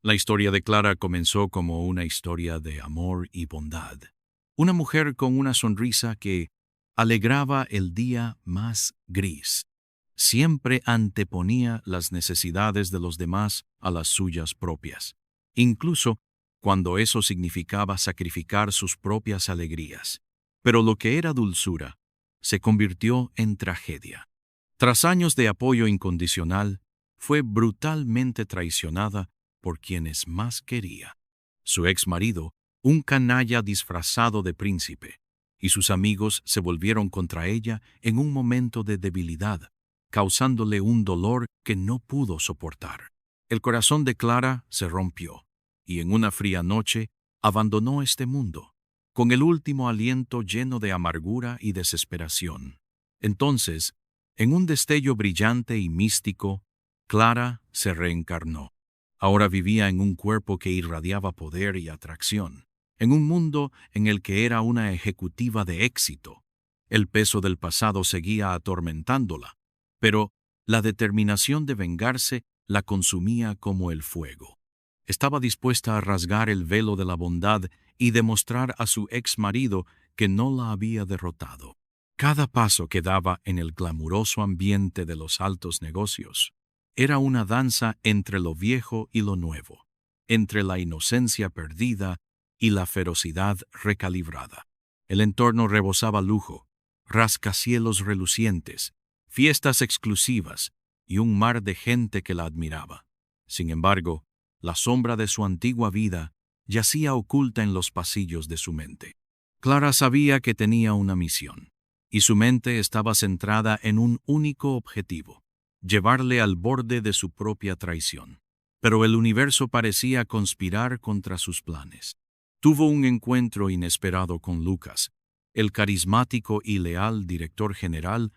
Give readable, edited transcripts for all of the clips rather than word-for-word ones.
La historia de Clara comenzó como una historia de amor y bondad. Una mujer con una sonrisa que alegraba el día más gris. Siempre anteponía las necesidades de los demás a las suyas propias, incluso cuando eso significaba sacrificar sus propias alegrías. Pero lo que era dulzura se convirtió en tragedia. Tras años de apoyo incondicional, fue brutalmente traicionada por quienes más quería. Su ex marido, un canalla disfrazado de príncipe, y sus amigos se volvieron contra ella en un momento de debilidad, causándole un dolor que no pudo soportar. El corazón de Clara se rompió, y en una fría noche abandonó este mundo, con el último aliento lleno de amargura y desesperación. Entonces, en un destello brillante y místico, Clara se reencarnó. Ahora vivía en un cuerpo que irradiaba poder y atracción, en un mundo en el que era una ejecutiva de éxito. El peso del pasado seguía atormentándola, pero la determinación de vengarse la consumía como el fuego. Estaba dispuesta a rasgar el velo de la bondad y demostrar a su ex marido que no la había derrotado. Cada paso que daba en el glamuroso ambiente de los altos negocios era una danza entre lo viejo y lo nuevo, entre la inocencia perdida y la ferocidad recalibrada. El entorno rebosaba lujo, rascacielos relucientes, fiestas exclusivas y un mar de gente que la admiraba. Sin embargo, la sombra de su antigua vida yacía oculta en los pasillos de su mente. Clara sabía que tenía una misión, y su mente estaba centrada en un único objetivo: llevarle al borde de su propia traición. Pero el universo parecía conspirar contra sus planes. Tuvo un encuentro inesperado con Lucas, el carismático y leal director general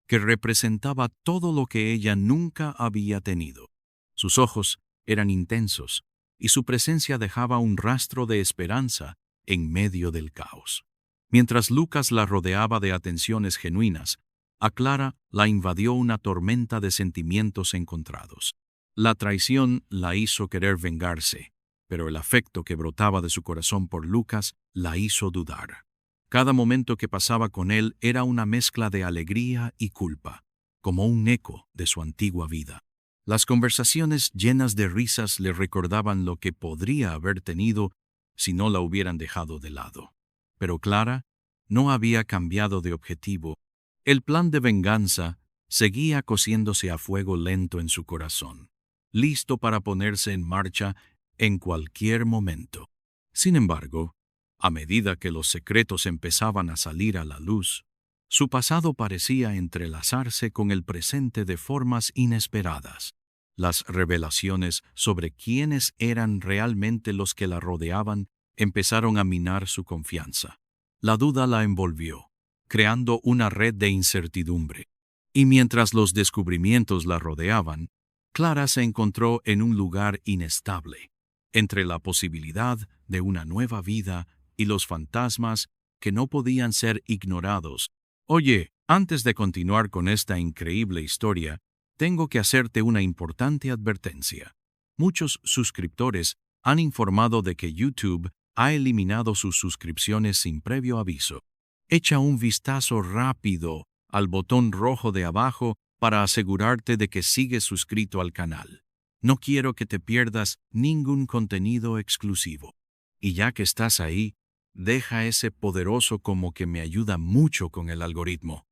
que representaba todo lo que ella nunca había tenido. Sus ojos eran intensos y su presencia dejaba un rastro de esperanza en medio del caos. Mientras Lucas la rodeaba de atenciones genuinas, a Clara la invadió una tormenta de sentimientos encontrados. La traición la hizo querer vengarse, pero el afecto que brotaba de su corazón por Lucas la hizo dudar. Cada momento que pasaba con él era una mezcla de alegría y culpa, como un eco de su antigua vida. Las conversaciones llenas de risas le recordaban lo que podría haber tenido si no la hubieran dejado de lado. Pero Clara no había cambiado de objetivo. El plan de venganza seguía cociéndose a fuego lento en su corazón, listo para ponerse en marcha en cualquier momento. Sin embargo, a medida que los secretos empezaban a salir a la luz, su pasado parecía entrelazarse con el presente de formas inesperadas. Las revelaciones sobre quiénes eran realmente los que la rodeaban empezaron a minar su confianza. La duda la envolvió, creando una red de incertidumbre. Y mientras los descubrimientos la rodeaban, Clara se encontró en un lugar inestable, entre la posibilidad de una nueva vida y los fantasmas que no podían ser ignorados. Oye, antes de continuar con esta increíble historia, tengo que hacerte una importante advertencia. Muchos suscriptores han informado de que YouTube ha eliminado sus suscripciones sin previo aviso. Echa un vistazo rápido al botón rojo de abajo para asegurarte de que sigues suscrito al canal. No quiero que te pierdas ningún contenido exclusivo. Y ya que estás ahí, deja ese poderoso como que me ayuda mucho con el algoritmo.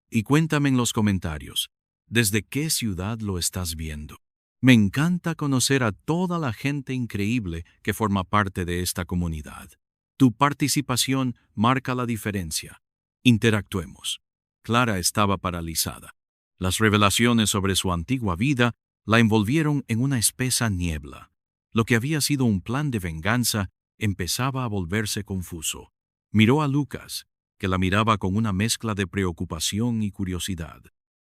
Y cuéntame en los comentarios, ¿desde qué ciudad lo estás viendo? Me encanta conocer a toda la gente increíble que forma parte de esta comunidad. Tu participación marca la diferencia. Interactuemos. Clara estaba paralizada. Las revelaciones sobre su antigua vida la envolvieron en una espesa niebla. Lo que había sido un plan de venganza empezaba a volverse confuso. Miró a Lucas, que la miraba con una mezcla de preocupación y curiosidad.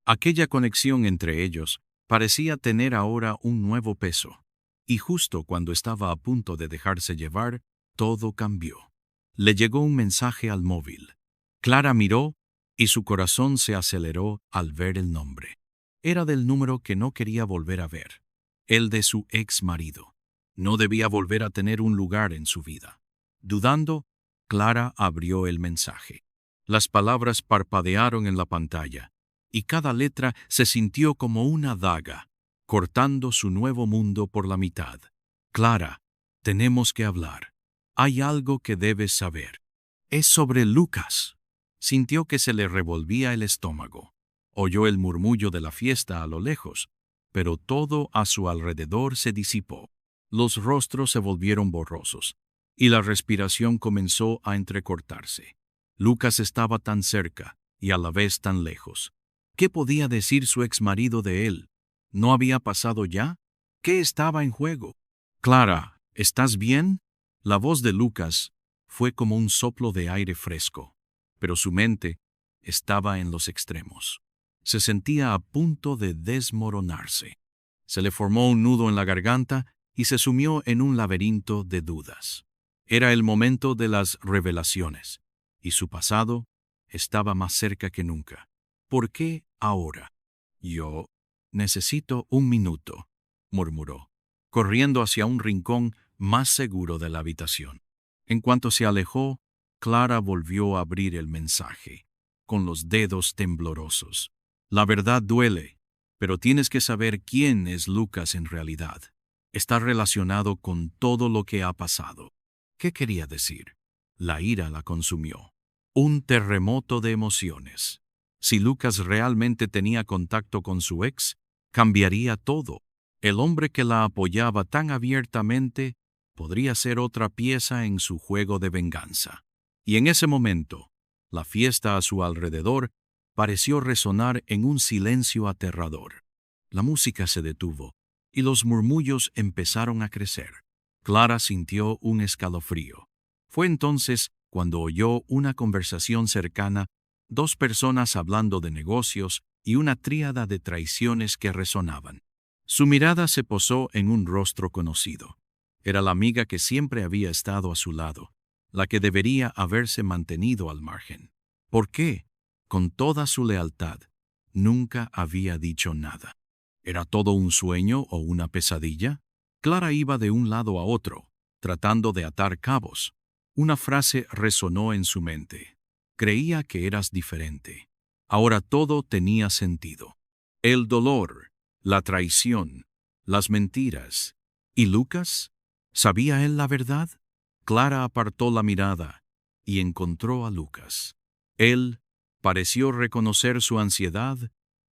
Aquella conexión entre ellos parecía tener ahora un nuevo peso. Y justo cuando estaba a punto de dejarse llevar, todo cambió. Le llegó un mensaje al móvil. Clara miró y su corazón se aceleró al ver el nombre. Era del número que no quería volver a ver. el de su ex marido. No debía volver a tener un lugar en su vida. Dudando, Clara abrió el mensaje. Las palabras parpadearon en la pantalla, y cada letra se sintió como una daga, cortando su nuevo mundo por la mitad. Clara, tenemos que hablar. Hay algo que debes saber. Es sobre Lucas. Sintió que se le revolvía el estómago. Oyó el murmullo de la fiesta a lo lejos, pero todo a su alrededor se disipó. Los rostros se volvieron borrosos, y la respiración comenzó a entrecortarse. Lucas estaba tan cerca y a la vez tan lejos. ¿Qué podía decir su exmarido de él? ¿No había pasado ya? ¿Qué estaba en juego? Clara, ¿estás bien? La voz de Lucas fue como un soplo de aire fresco, pero su mente estaba en los extremos. Se sentía a punto de desmoronarse. Se le formó un nudo en la garganta y se sumió en un laberinto de dudas. Era el momento de las revelaciones, y su pasado estaba más cerca que nunca. ¿Por qué ahora? Yo necesito un minuto, murmuró, corriendo hacia un rincón más seguro de la habitación. En cuanto se alejó, Clara volvió a abrir el mensaje, con los dedos temblorosos. La verdad duele, pero tienes que saber quién es Lucas en realidad. Está relacionado con todo lo que ha pasado. ¿Qué quería decir? La ira la consumió. Un terremoto de emociones. Si Lucas realmente tenía contacto con su ex, cambiaría todo. El hombre que la apoyaba tan abiertamente podría ser otra pieza en su juego de venganza. Y en ese momento, la fiesta a su alrededor pareció resonar en un silencio aterrador. La música se detuvo, y los murmullos empezaron a crecer. Clara sintió un escalofrío. Fue entonces cuando oyó una conversación cercana, dos personas hablando de negocios y una tríada de traiciones que resonaban. Su mirada se posó en un rostro conocido. Era la amiga que siempre había estado a su lado, la que debería haberse mantenido al margen. ¿Por qué? Con toda su lealtad, nunca había dicho nada. ¿Era todo un sueño o una pesadilla? Clara iba de un lado a otro, tratando de atar cabos. Una frase resonó en su mente. Creía que eras diferente. Ahora todo tenía sentido. El dolor, la traición, las mentiras. ¿Y Lucas? ¿Sabía él la verdad? Clara apartó la mirada y encontró a Lucas. Él pareció reconocer su ansiedad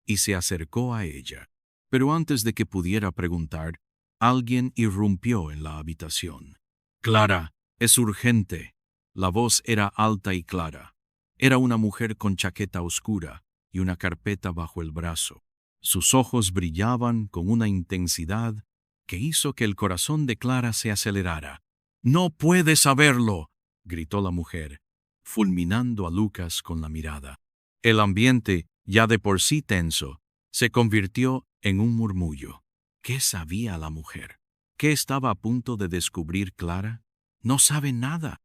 y se acercó a ella. Pero antes de que pudiera preguntar, alguien irrumpió en la habitación. «Clara, es urgente». La voz era alta y clara. Era una mujer con chaqueta oscura y una carpeta bajo el brazo. Sus ojos brillaban con una intensidad que hizo que el corazón de Clara se acelerara. «¡No puedes saberlo!», gritó la mujer, fulminando a Lucas con la mirada. El ambiente, ya de por sí tenso, se convirtió en un murmullo. ¿Qué sabía la mujer? ¿Qué estaba a punto de descubrir Clara? «No sabe nada»,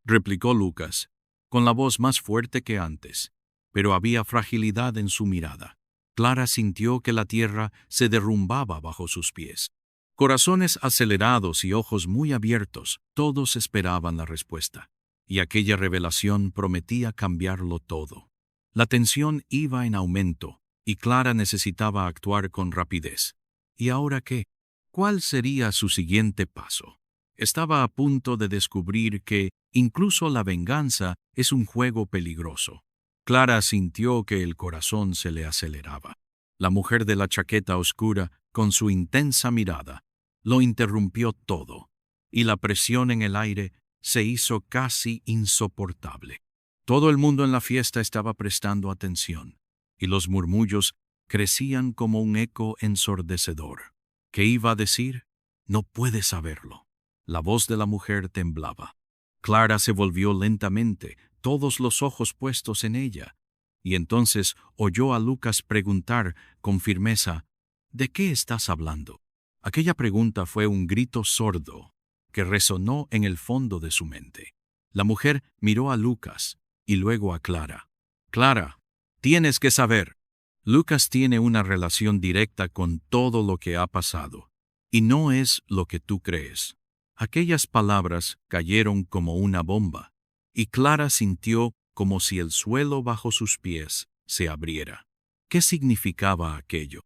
replicó Lucas, con la voz más fuerte que antes, pero había fragilidad en su mirada. Clara sintió que la tierra se derrumbaba bajo sus pies. Corazones acelerados y ojos muy abiertos, todos esperaban la respuesta, y aquella revelación prometía cambiarlo todo. La tensión iba en aumento, y Clara necesitaba actuar con rapidez. ¿Y ahora qué? ¿Cuál sería su siguiente paso? Estaba a punto de descubrir que incluso la venganza es un juego peligroso. Clara sintió que el corazón se le aceleraba. La mujer de la chaqueta oscura, con su intensa mirada, lo interrumpió todo, y la presión en el aire se hizo casi insoportable. Todo el mundo en la fiesta estaba prestando atención, y los murmullos crecían como un eco ensordecedor. ¿Qué iba a decir? No puede saberlo. La voz de la mujer temblaba. Clara se volvió lentamente, todos los ojos puestos en ella, y entonces oyó a Lucas preguntar con firmeza: «¿De qué estás hablando?». Aquella pregunta fue un grito sordo que resonó en el fondo de su mente. La mujer miró a Lucas y luego a Clara. «Clara, tienes que saber. Lucas tiene una relación directa con todo lo que ha pasado. Y no es lo que tú crees. Aquellas palabras cayeron como una bomba, y Clara sintió como si el suelo bajo sus pies se abriera. ¿Qué significaba aquello?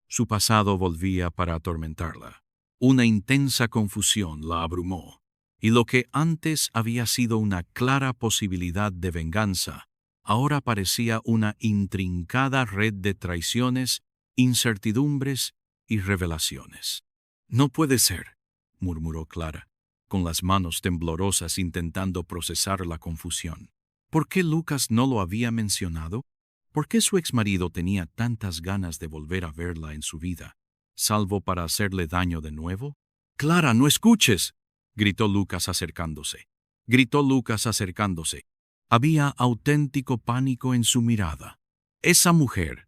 Su pasado volvía para atormentarla. Una intensa confusión la abrumó, y lo que antes había sido una clara posibilidad de venganza, ahora parecía una intrincada red de traiciones, incertidumbres y revelaciones. «No puede ser», murmuró Clara, con las manos temblorosas intentando procesar la confusión. ¿Por qué Lucas no lo había mencionado? ¿Por qué su exmarido tenía tantas ganas de volver a verla en su vida, salvo para hacerle daño de nuevo? «Clara, no escuches», gritó Lucas acercándose. Había auténtico pánico en su mirada. «Esa mujer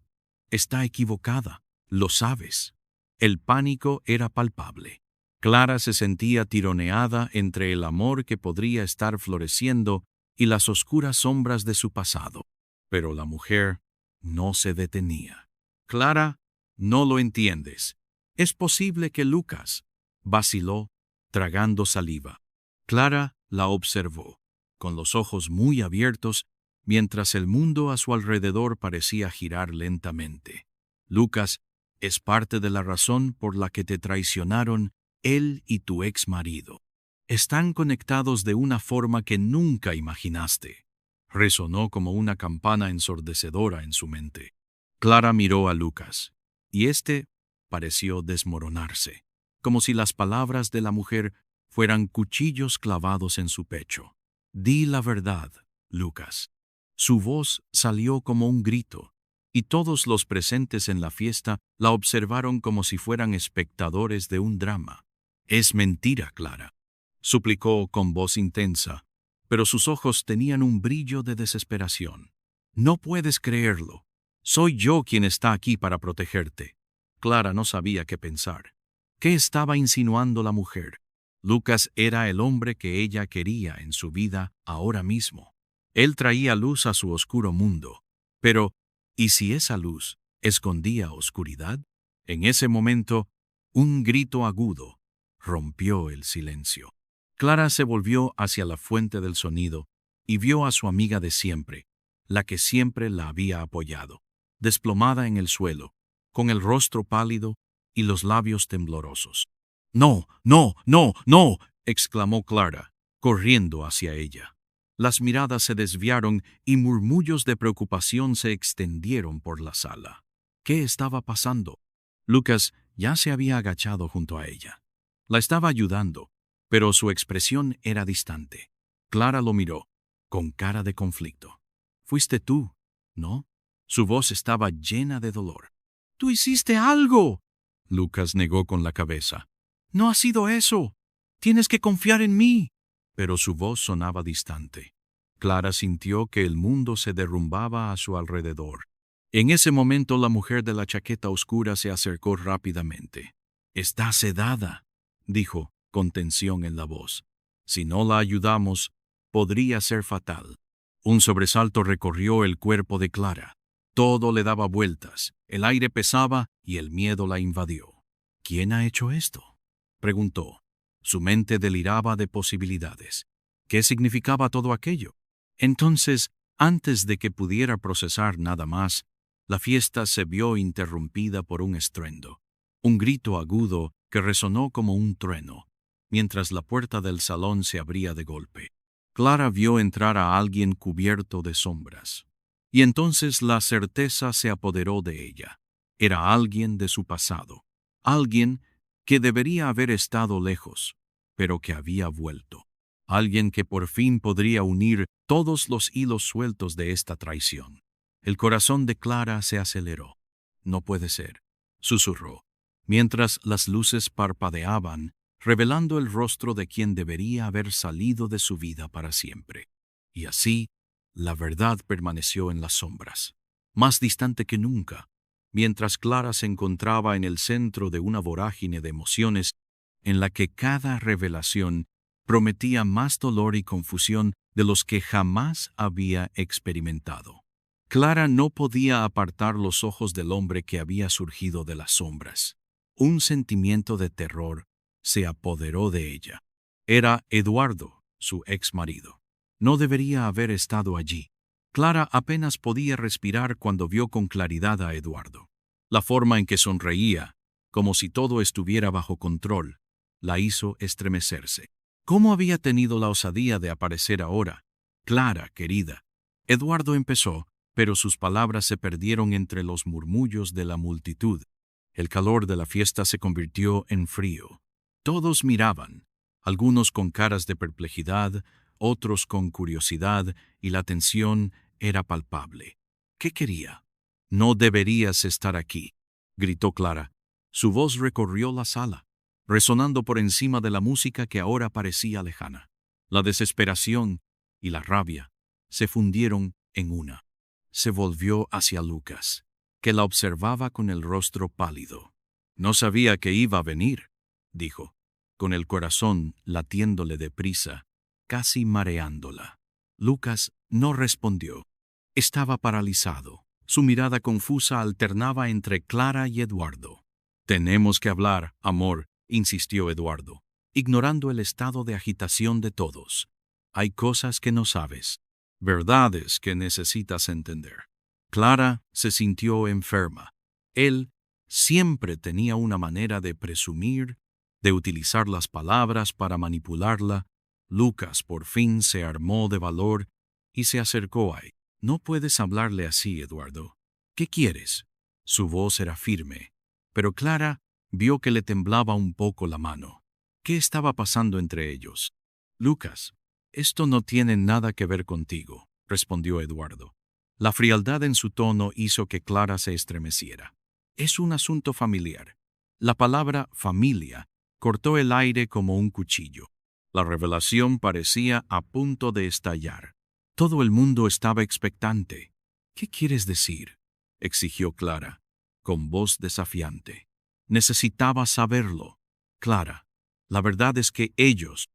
está equivocada, lo sabes». El pánico era palpable. Clara se sentía tironeada entre el amor que podría estar floreciendo y las oscuras sombras de su pasado. Pero la mujer no se detenía. «Clara, no lo entiendes. Es posible que Lucas», vaciló, tragando saliva. Clara la observó, con los ojos muy abiertos, mientras el mundo a su alrededor parecía girar lentamente. «Lucas es parte de la razón por la que te traicionaron él y tu ex marido. Están conectados de una forma que nunca imaginaste». Resonó como una campana ensordecedora en su mente. Clara miró a Lucas, y éste pareció desmoronarse, como si las palabras de la mujer fueran cuchillos clavados en su pecho. «Di la verdad, Lucas». Su voz salió como un grito, y todos los presentes en la fiesta la observaron como si fueran espectadores de un drama. «Es mentira, Clara», suplicó con voz intensa, pero sus ojos tenían un brillo de desesperación. «No puedes creerlo. Soy yo quien está aquí para protegerte». Clara no sabía qué pensar. ¿Qué estaba insinuando la mujer? Lucas era el hombre que ella quería en su vida ahora mismo. Él traía luz a su oscuro mundo. Pero, ¿y si esa luz escondía oscuridad? En ese momento, un grito agudo rompió el silencio. Clara se volvió hacia la fuente del sonido y vio a su amiga de siempre, la que siempre la había apoyado, desplomada en el suelo, con el rostro pálido y los labios temblorosos. «No, no, no, no», exclamó Clara, corriendo hacia ella. Las miradas se desviaron y murmullos de preocupación se extendieron por la sala. ¿Qué estaba pasando? Lucas ya se había agachado junto a ella. La estaba ayudando, pero su expresión era distante. Clara lo miró, con cara de conflicto. «Fuiste tú, ¿no?» Su voz estaba llena de dolor. «¡Tú hiciste algo!», Lucas negó con la cabeza. «No ha sido eso. Tienes que confiar en mí». Pero su voz sonaba distante. Clara sintió que el mundo se derrumbaba a su alrededor. En ese momento la mujer de la chaqueta oscura se acercó rápidamente. «Está sedada», dijo, con tensión en la voz. «Si no la ayudamos, podría ser fatal». Un sobresalto recorrió el cuerpo de Clara. Todo le daba vueltas, el aire pesaba y el miedo la invadió. «¿Quién ha hecho esto?», preguntó. Su mente deliraba de posibilidades. ¿Qué significaba todo aquello? Entonces, antes de que pudiera procesar nada más, la fiesta se vio interrumpida por un estruendo, un grito agudo que resonó como un trueno, mientras la puerta del salón se abría de golpe. Clara vio entrar a alguien cubierto de sombras, y entonces la certeza se apoderó de ella. Era alguien de su pasado, alguien que debería haber estado lejos, pero que había vuelto. Alguien que por fin podría unir todos los hilos sueltos de esta traición. El corazón de Clara se aceleró. «No puede ser», susurró, mientras las luces parpadeaban, revelando el rostro de quien debería haber salido de su vida para siempre. Y así, la verdad permaneció en las sombras, más distante que nunca, mientras Clara se encontraba en el centro de una vorágine de emociones en la que cada revelación prometía más dolor y confusión de los que jamás había experimentado. Clara no podía apartar los ojos del hombre que había surgido de las sombras. Un sentimiento de terror se apoderó de ella. Era Eduardo, su ex marido. No debería haber estado allí. Clara apenas podía respirar cuando vio con claridad a Eduardo. La forma en que sonreía, como si todo estuviera bajo control, la hizo estremecerse. ¿Cómo había tenido la osadía de aparecer ahora? Clara, querida. Eduardo empezó, pero sus palabras se perdieron entre los murmullos de la multitud. El calor de la fiesta se convirtió en frío. Todos miraban, algunos con caras de perplejidad, otros con curiosidad, y la tensión era palpable. ¿Qué quería? «No deberías estar aquí», gritó Clara. Su voz recorrió la sala, resonando por encima de la música que ahora parecía lejana. La desesperación y la rabia se fundieron en una. Se volvió hacia Lucas, que la observaba con el rostro pálido. «No sabía que iba a venir», dijo, con el corazón latiéndole deprisa, casi mareándola. Lucas no respondió. Estaba paralizado. Su mirada confusa alternaba entre Clara y Eduardo. «Tenemos que hablar, amor», insistió Eduardo, ignorando el estado de agitación de todos. «Hay cosas que no sabes, verdades que necesitas entender». Clara se sintió enferma. Él siempre tenía una manera de presumir, de utilizar las palabras para manipularla. Lucas por fin se armó de valor y se acercó a él. «No puedes hablarle así, Eduardo. ¿Qué quieres?» Su voz era firme, pero Clara vio que le temblaba un poco la mano. ¿Qué estaba pasando entre ellos? «Lucas, esto no tiene nada que ver contigo», respondió Eduardo. La frialdad en su tono hizo que Clara se estremeciera. «Es un asunto familiar». La palabra familia cortó el aire como un cuchillo. La revelación parecía a punto de estallar. Todo el mundo estaba expectante. «¿Qué quieres decir?», exigió Clara, con voz desafiante. Necesitaba saberlo. «Clara, la verdad es que ellos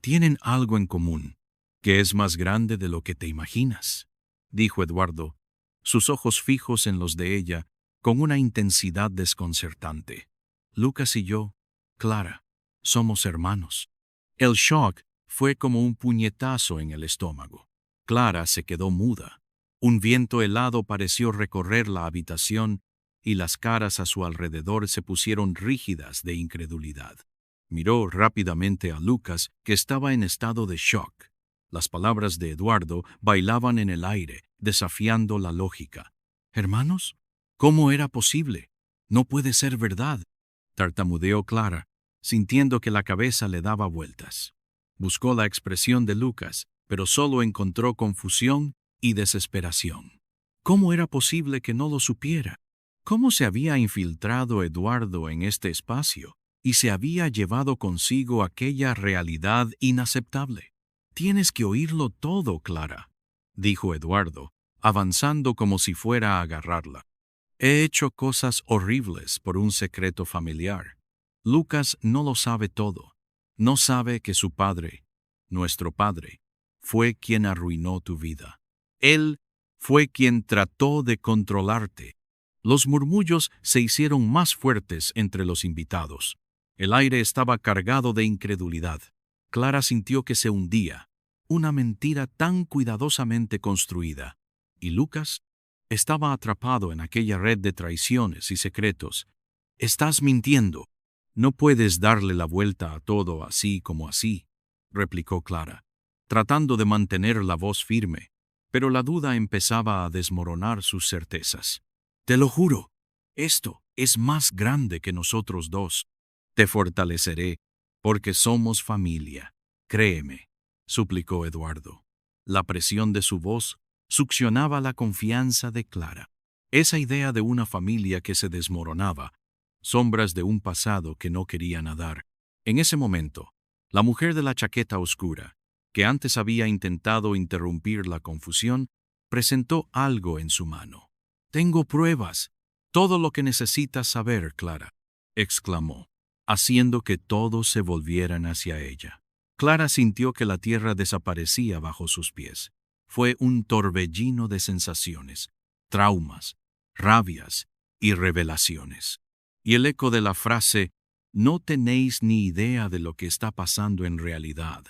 tienen algo en común, que es más grande de lo que te imaginas», dijo Eduardo, sus ojos fijos en los de ella, con una intensidad desconcertante. «Lucas y yo, Clara, somos hermanos». El shock fue como un puñetazo en el estómago. Clara se quedó muda. Un viento helado pareció recorrer la habitación y las caras a su alrededor se pusieron rígidas de incredulidad. Miró rápidamente a Lucas, que estaba en estado de shock. Las palabras de Eduardo bailaban en el aire, desafiando la lógica. «¿Hermanos? ¿Cómo era posible? No puede ser verdad», tartamudeó Clara, sintiendo que la cabeza le daba vueltas. Buscó la expresión de Lucas, pero solo encontró confusión y desesperación. ¿Cómo era posible que no lo supiera? ¿Cómo se había infiltrado Eduardo en este espacio y se había llevado consigo aquella realidad inaceptable? «Tienes que oírlo todo, Clara», dijo Eduardo, avanzando como si fuera a agarrarla. «He hecho cosas horribles por un secreto familiar. Lucas no lo sabe todo. No sabe que su padre, nuestro padre, fue quien arruinó tu vida. Él fue quien trató de controlarte». Los murmullos se hicieron más fuertes entre los invitados. El aire estaba cargado de incredulidad. Clara sintió que se hundía. Una mentira tan cuidadosamente construida. Y Lucas estaba atrapado en aquella red de traiciones y secretos. «Estás mintiendo. No puedes darle la vuelta a todo así como así», replicó Clara, tratando de mantener la voz firme, pero la duda empezaba a desmoronar sus certezas. «Te lo juro, esto es más grande que nosotros dos. Te fortaleceré, porque somos familia. Créeme», suplicó Eduardo. La presión de su voz succionaba la confianza de Clara. Esa idea de una familia que se desmoronaba, sombras de un pasado que no quería nadar. En ese momento, la mujer de la chaqueta oscura, que antes había intentado interrumpir la confusión, presentó algo en su mano. «Tengo pruebas. Todo lo que necesitas saber, Clara», exclamó, haciendo que todos se volvieran hacia ella. Clara sintió que la tierra desaparecía bajo sus pies. Fue un torbellino de sensaciones, traumas, rabias y revelaciones. y el eco de la frase «no tenéis ni idea de lo que está pasando en realidad»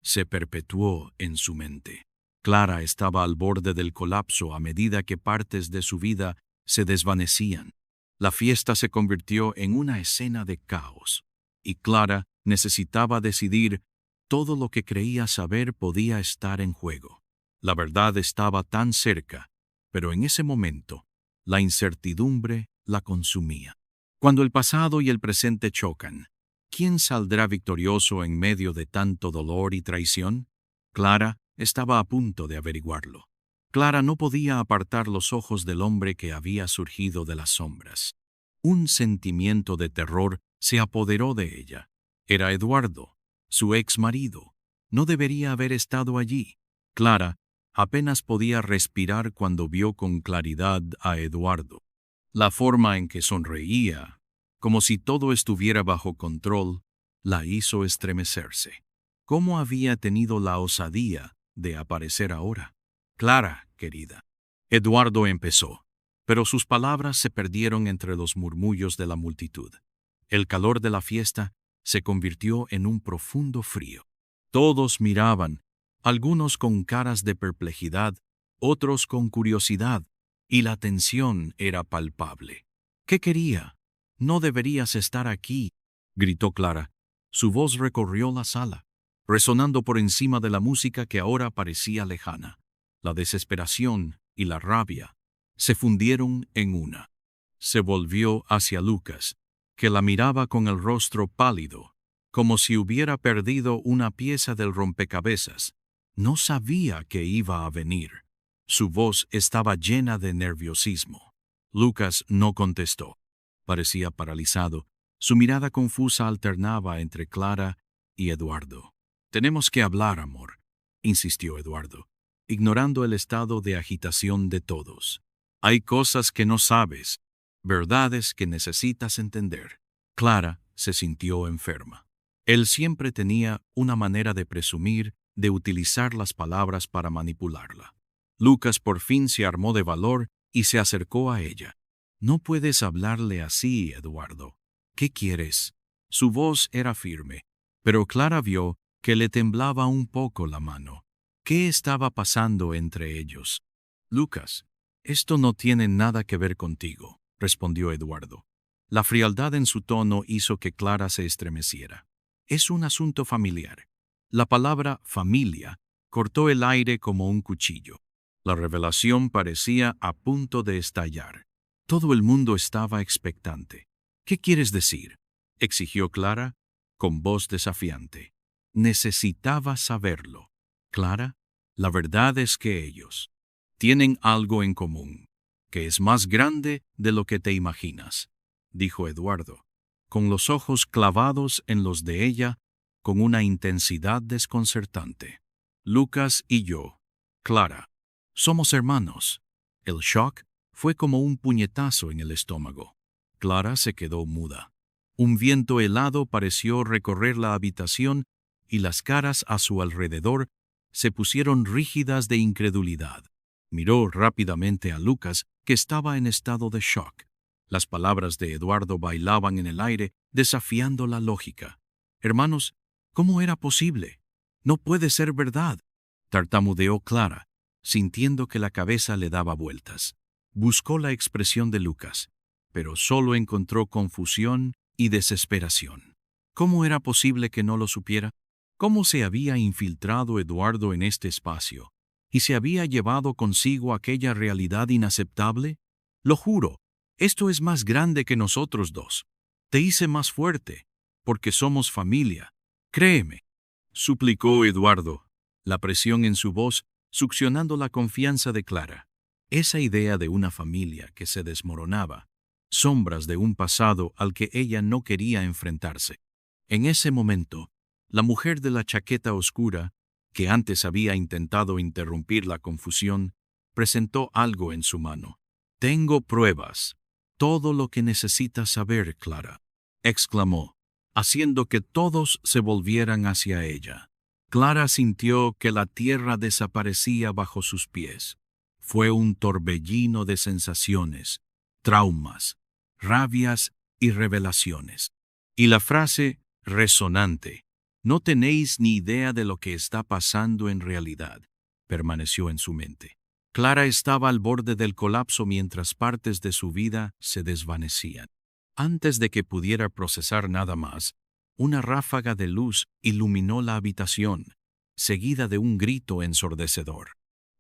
se perpetuó en su mente. Clara estaba al borde del colapso a medida que partes de su vida se desvanecían. La fiesta se convirtió en una escena de caos, y Clara necesitaba decidir. Todo lo que creía saber podía estar en juego. La verdad estaba tan cerca, pero en ese momento, la incertidumbre la consumía. Cuando el pasado y el presente chocan, ¿quién saldrá victorioso en medio de tanto dolor y traición? Clara estaba a punto de averiguarlo. Clara no podía apartar los ojos del hombre que había surgido de las sombras. Un sentimiento de terror se apoderó de ella. Era Eduardo, su ex marido. No debería haber estado allí. Clara apenas podía respirar cuando vio con claridad a Eduardo. La forma en que sonreía, como si todo estuviera bajo control, la hizo estremecerse. ¿Cómo había tenido la osadía de aparecer ahora? Clara, querida. Eduardo empezó, pero sus palabras se perdieron entre los murmullos de la multitud. El calor de la fiesta se convirtió en un profundo frío. Todos miraban, algunos con caras de perplejidad, otros con curiosidad, y la tensión era palpable. ¿Qué quería? «No deberías estar aquí», gritó Clara. Su voz recorrió la sala, resonando por encima de la música que ahora parecía lejana. La desesperación y la rabia se fundieron en una. Se volvió hacia Lucas, que la miraba con el rostro pálido, como si hubiera perdido una pieza del rompecabezas. No sabía que iba a venir. Su voz estaba llena de nerviosismo. Lucas no contestó. Parecía paralizado. Su mirada confusa alternaba entre Clara y Eduardo. «Tenemos que hablar, amor», insistió Eduardo, ignorando el estado de agitación de todos. «Hay cosas que no sabes, verdades que necesitas entender». Clara se sintió enferma. Él siempre tenía una manera de presumir, de utilizar las palabras para manipularla. Lucas por fin se armó de valor y se acercó a ella. «No puedes hablarle así, Eduardo. ¿Qué quieres?» Su voz era firme, pero Clara vio que le temblaba un poco la mano. ¿Qué estaba pasando entre ellos? «Lucas, esto no tiene nada que ver contigo», respondió Eduardo. La frialdad en su tono hizo que Clara se estremeciera. «Es un asunto familiar». La palabra familia cortó el aire como un cuchillo. La revelación parecía a punto de estallar. Todo el mundo estaba expectante. «¿Qué quieres decir?», exigió Clara, con voz desafiante. Necesitaba saberlo. «Clara, la verdad es que ellos tienen algo en común, que es más grande de lo que te imaginas», dijo Eduardo, con los ojos clavados en los de ella, con una intensidad desconcertante. «Lucas y yo, Clara, somos hermanos». El shock fue como un puñetazo en el estómago. Clara se quedó muda. Un viento helado pareció recorrer la habitación y las caras a su alrededor se pusieron rígidas de incredulidad. Miró rápidamente a Lucas, que estaba en estado de shock. Las palabras de Eduardo bailaban en el aire, desafiando la lógica. «Hermanos, ¿cómo era posible? No puede ser verdad», tartamudeó Clara, sintiendo que la cabeza le daba vueltas. Buscó la expresión de Lucas, pero solo encontró confusión y desesperación. ¿Cómo era posible que no lo supiera? ¿Cómo se había infiltrado Eduardo en este espacio? ¿Y se había llevado consigo aquella realidad inaceptable? «Lo juro, esto es más grande que nosotros dos. Te hice más fuerte, porque somos familia. Créeme», suplicó Eduardo, la presión en su voz succionando la confianza de Clara. Esa idea de una familia que se desmoronaba, sombras de un pasado al que ella no quería enfrentarse. En ese momento, la mujer de la chaqueta oscura, que antes había intentado interrumpir la confusión, presentó algo en su mano. «Tengo pruebas. Todo lo que necesitas saber, Clara», exclamó, haciendo que todos se volvieran hacia ella. Clara sintió que la tierra desaparecía bajo sus pies. Fue un torbellino de sensaciones, traumas, rabias y revelaciones. Y la frase resonante, no tenéis ni idea de lo que está pasando en realidad, permaneció en su mente. Clara estaba al borde del colapso mientras partes de su vida se desvanecían. Antes de que pudiera procesar nada más, una ráfaga de luz iluminó la habitación, seguida de un grito ensordecedor.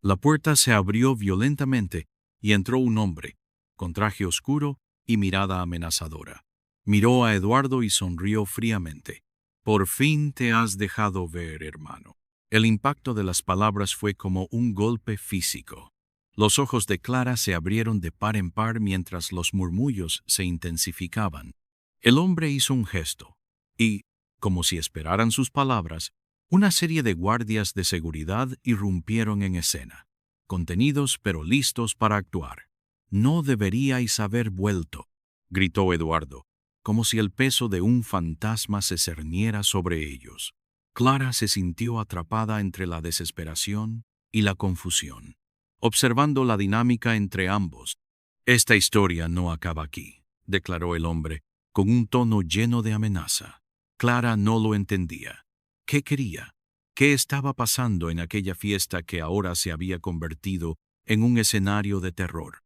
La puerta se abrió violentamente y entró un hombre, con traje oscuro y mirada amenazadora. Miró a Eduardo y sonrió fríamente. «Por fin te has dejado ver, hermano». El impacto de las palabras fue como un golpe físico. Los ojos de Clara se abrieron de par en par mientras los murmullos se intensificaban. El hombre hizo un gesto, y, como si esperaran sus palabras, una serie de guardias de seguridad irrumpieron en escena, contenidos pero listos para actuar. «No deberíais haber vuelto», gritó Eduardo, como si el peso de un fantasma se cerniera sobre ellos. Clara se sintió atrapada entre la desesperación y la confusión, observando la dinámica entre ambos. «Esta historia no acaba aquí», declaró el hombre, con un tono lleno de amenaza. Clara no lo entendía. ¿Qué quería? ¿Qué estaba pasando en aquella fiesta que ahora se había convertido en un escenario de terror?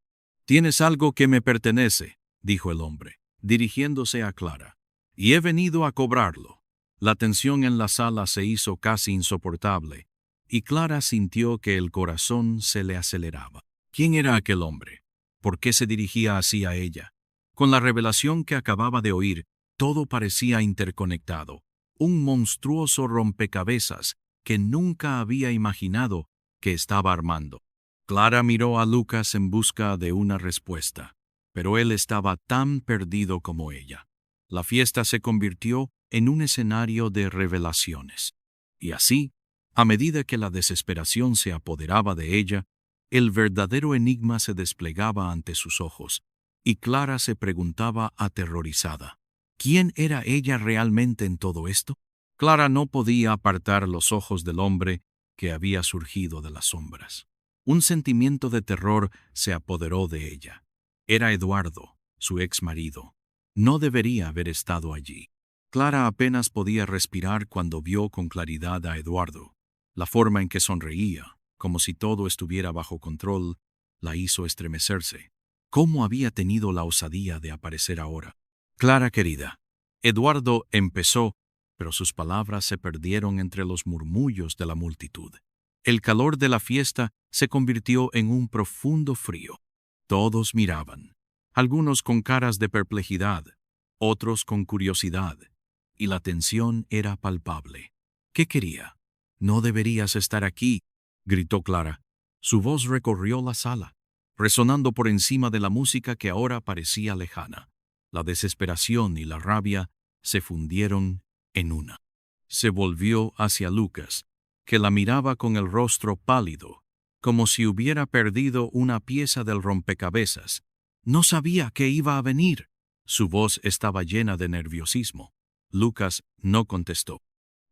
«Tienes algo que me pertenece», dijo el hombre, dirigiéndose a Clara, «y he venido a cobrarlo». La tensión en la sala se hizo casi insoportable, y Clara sintió que el corazón se le aceleraba. ¿Quién era aquel hombre? ¿Por qué se dirigía así a ella? Con la revelación que acababa de oír, todo parecía interconectado, un monstruoso rompecabezas que nunca había imaginado que estaba armando. Clara miró a Lucas en busca de una respuesta, pero él estaba tan perdido como ella. La fiesta se convirtió en un escenario de revelaciones. Y así, a medida que la desesperación se apoderaba de ella, el verdadero enigma se desplegaba ante sus ojos, y Clara se preguntaba aterrorizada, ¿quién era ella realmente en todo esto? Clara no podía apartar los ojos del hombre que había surgido de las sombras. Un sentimiento de terror se apoderó de ella. Era Eduardo, su ex marido. No debería haber estado allí. Clara apenas podía respirar cuando vio con claridad a Eduardo. La forma en que sonreía, como si todo estuviera bajo control, la hizo estremecerse. ¿Cómo había tenido la osadía de aparecer ahora? «Clara querida», Eduardo empezó, pero sus palabras se perdieron entre los murmullos de la multitud. El calor de la fiesta se convirtió en un profundo frío. Todos miraban, algunos con caras de perplejidad, otros con curiosidad, y la tensión era palpable. ¿Qué quería? «No deberías estar aquí», gritó Clara. Su voz recorrió la sala, resonando por encima de la música que ahora parecía lejana. La desesperación y la rabia se fundieron en una. Se volvió hacia Lucas, que la miraba con el rostro pálido, como si hubiera perdido una pieza del rompecabezas. «No sabía que iba a venir». Su voz estaba llena de nerviosismo. Lucas no contestó.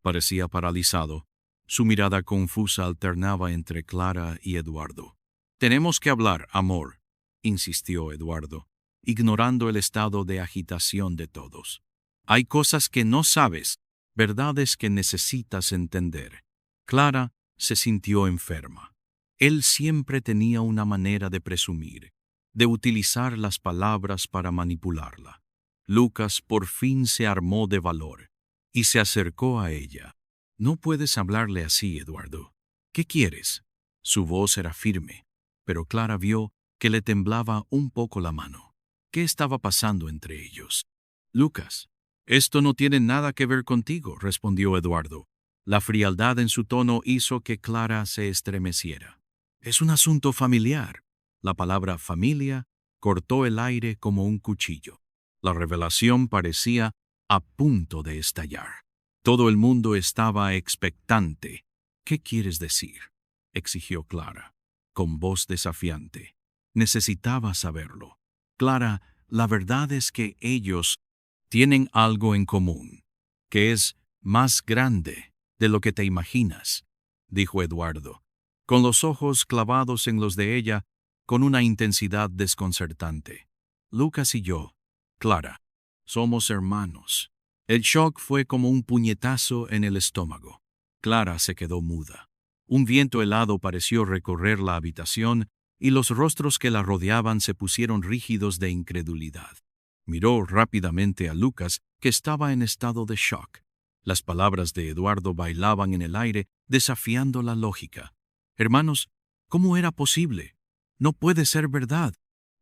Parecía paralizado. Su mirada confusa alternaba entre Clara y Eduardo. «Tenemos que hablar, amor», insistió Eduardo, ignorando el estado de agitación de todos. «Hay cosas que no sabes, verdades que necesitas entender». Clara se sintió enferma. Él siempre tenía una manera de presumir, de utilizar las palabras para manipularla. Lucas por fin se armó de valor y se acercó a ella. «No puedes hablarle así, Eduardo. ¿Qué quieres?» Su voz era firme, pero Clara vio que le temblaba un poco la mano. ¿Qué estaba pasando entre ellos? «Lucas, esto no tiene nada que ver contigo», respondió Eduardo. La frialdad en su tono hizo que Clara se estremeciera. «Es un asunto familiar». La palabra familia cortó el aire como un cuchillo. La revelación parecía a punto de estallar. Todo el mundo estaba expectante. «¿Qué quieres decir?», exigió Clara, con voz desafiante. Necesitaba saberlo. «Clara, la verdad es que ellos tienen algo en común, que es más grande de lo que te imaginas», dijo Eduardo, con los ojos clavados en los de ella con una intensidad desconcertante. «Lucas y yo, Clara». Somos hermanos. El shock fue como un puñetazo en el estómago. Clara se quedó muda. Un viento helado pareció recorrer la habitación y los rostros que la rodeaban se pusieron rígidos de incredulidad. Miró rápidamente a Lucas, que estaba en estado de shock. Las palabras de Eduardo bailaban en el aire, desafiando la lógica. Hermanos, ¿cómo era posible? No puede ser verdad,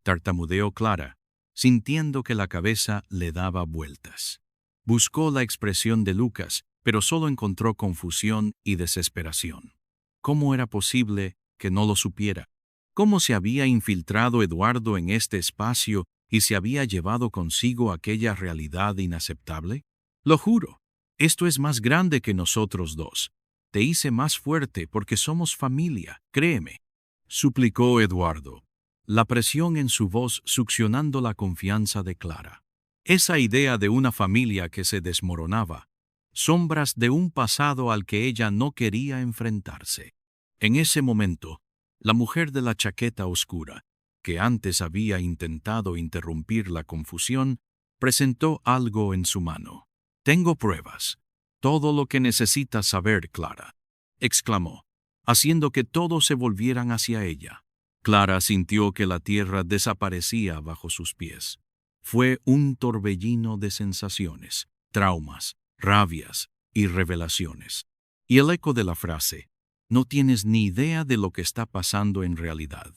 tartamudeó Clara, sintiendo que la cabeza le daba vueltas. Buscó la expresión de Lucas, pero solo encontró confusión y desesperación. ¿Cómo era posible que no lo supiera? ¿Cómo se había infiltrado Eduardo en este espacio y se había llevado consigo aquella realidad inaceptable? Lo juro, esto es más grande que nosotros dos. Te hice más fuerte porque somos familia, créeme, suplicó Eduardo, la presión en su voz succionando la confianza de Clara. Esa idea de una familia que se desmoronaba, sombras de un pasado al que ella no quería enfrentarse. En ese momento, la mujer de la chaqueta oscura, que antes había intentado interrumpir la confusión, presentó algo en su mano. «Tengo pruebas. Todo lo que necesitas saber, Clara», exclamó, haciendo que todos se volvieran hacia ella. Clara sintió que la tierra desaparecía bajo sus pies. Fue un torbellino de sensaciones, traumas, rabias y revelaciones. Y el eco de la frase, «No tienes ni idea de lo que está pasando en realidad»,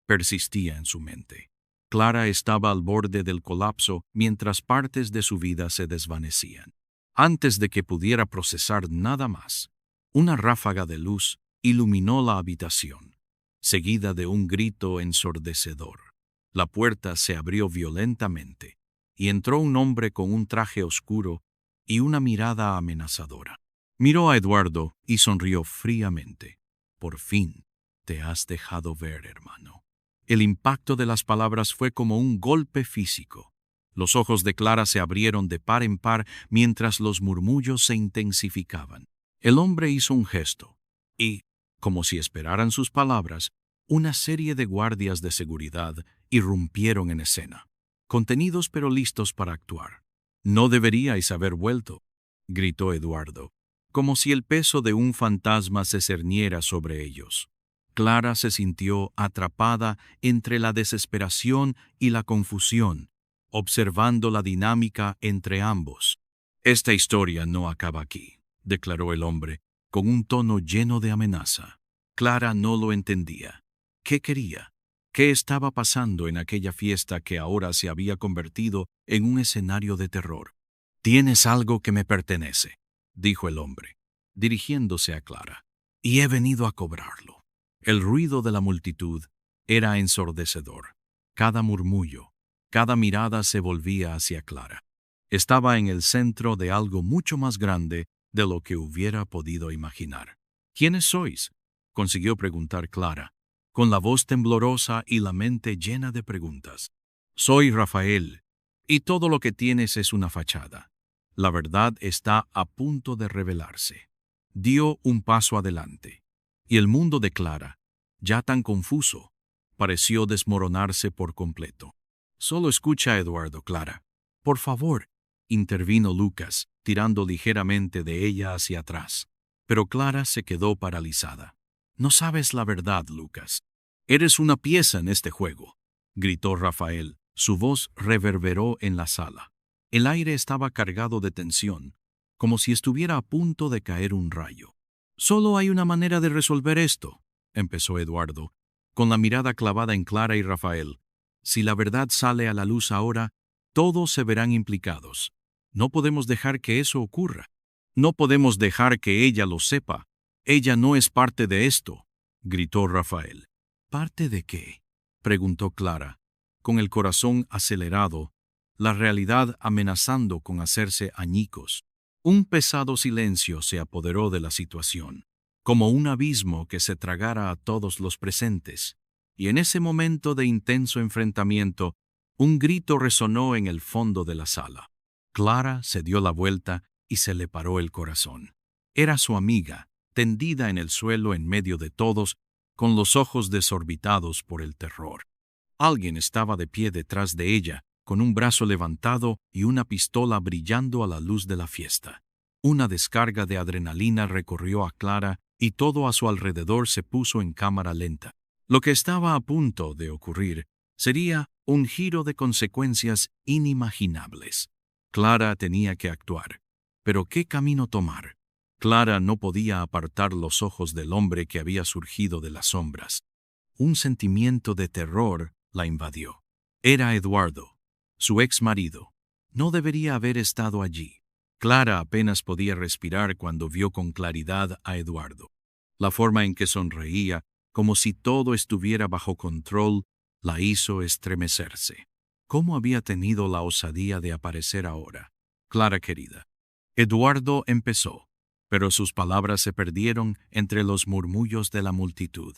persistía en su mente. Clara estaba al borde del colapso mientras partes de su vida se desvanecían. Antes de que pudiera procesar nada más, una ráfaga de luz iluminó la habitación, seguida de un grito ensordecedor. La puerta se abrió violentamente y entró un hombre con un traje oscuro y una mirada amenazadora. Miró a Eduardo y sonrió fríamente. «Por fin te has dejado ver, hermano». El impacto de las palabras fue como un golpe físico. Los ojos de Clara se abrieron de par en par mientras los murmullos se intensificaban. El hombre hizo un gesto y, como si esperaran sus palabras, una serie de guardias de seguridad irrumpieron en escena, contenidos pero listos para actuar. «No deberíais haber vuelto», gritó Eduardo, como si el peso de un fantasma se cerniera sobre ellos. Clara se sintió atrapada entre la desesperación y la confusión, observando la dinámica entre ambos. «Esta historia no acaba aquí», declaró el hombre, con un tono lleno de amenaza. Clara no lo entendía. ¿Qué quería? ¿Qué estaba pasando en aquella fiesta que ahora se había convertido en un escenario de terror? «Tienes algo que me pertenece», dijo el hombre, dirigiéndose a Clara, «y he venido a cobrarlo». El ruido de la multitud era ensordecedor. Cada murmullo, cada mirada se volvía hacia Clara. Estaba en el centro de algo mucho más grande de lo que hubiera podido imaginar. «¿Quiénes sois?», consiguió preguntar Clara, con la voz temblorosa y la mente llena de preguntas. «Soy Rafael, y todo lo que tienes es una fachada. La verdad está a punto de revelarse». Dio un paso adelante, y el mundo de Clara, ya tan confuso, pareció desmoronarse por completo. «Solo escucha a Eduardo, Clara. Por favor», intervino Lucas, tirando ligeramente de ella hacia atrás. Pero Clara se quedó paralizada. «No sabes la verdad, Lucas. Eres una pieza en este juego», gritó Rafael. Su voz reverberó en la sala. El aire estaba cargado de tensión, como si estuviera a punto de caer un rayo. «Solo hay una manera de resolver esto», empezó Eduardo, con la mirada clavada en Clara y Rafael. «Si la verdad sale a la luz ahora, todos se verán implicados. No podemos dejar que eso ocurra. No podemos dejar que ella lo sepa. Ella no es parte de esto», gritó Rafael. «¿Parte de qué?», preguntó Clara, con el corazón acelerado, la realidad amenazando con hacerse añicos. Un pesado silencio se apoderó de la situación, como un abismo que se tragara a todos los presentes, y en ese momento de intenso enfrentamiento, un grito resonó en el fondo de la sala. Clara se dio la vuelta y se le paró el corazón. Era su amiga, tendida en el suelo en medio de todos, con los ojos desorbitados por el terror. Alguien estaba de pie detrás de ella, con un brazo levantado y una pistola brillando a la luz de la fiesta. Una descarga de adrenalina recorrió a Clara y todo a su alrededor se puso en cámara lenta. Lo que estaba a punto de ocurrir sería un giro de consecuencias inimaginables. Clara tenía que actuar. ¿Pero qué camino tomar? Clara no podía apartar los ojos del hombre que había surgido de las sombras. Un sentimiento de terror la invadió. Era Eduardo, su ex marido. No debería haber estado allí. Clara apenas podía respirar cuando vio con claridad a Eduardo. La forma en que sonreía, como si todo estuviera bajo control, la hizo estremecerse. ¿Cómo había tenido la osadía de aparecer ahora? Clara querida. Eduardo empezó, pero sus palabras se perdieron entre los murmullos de la multitud.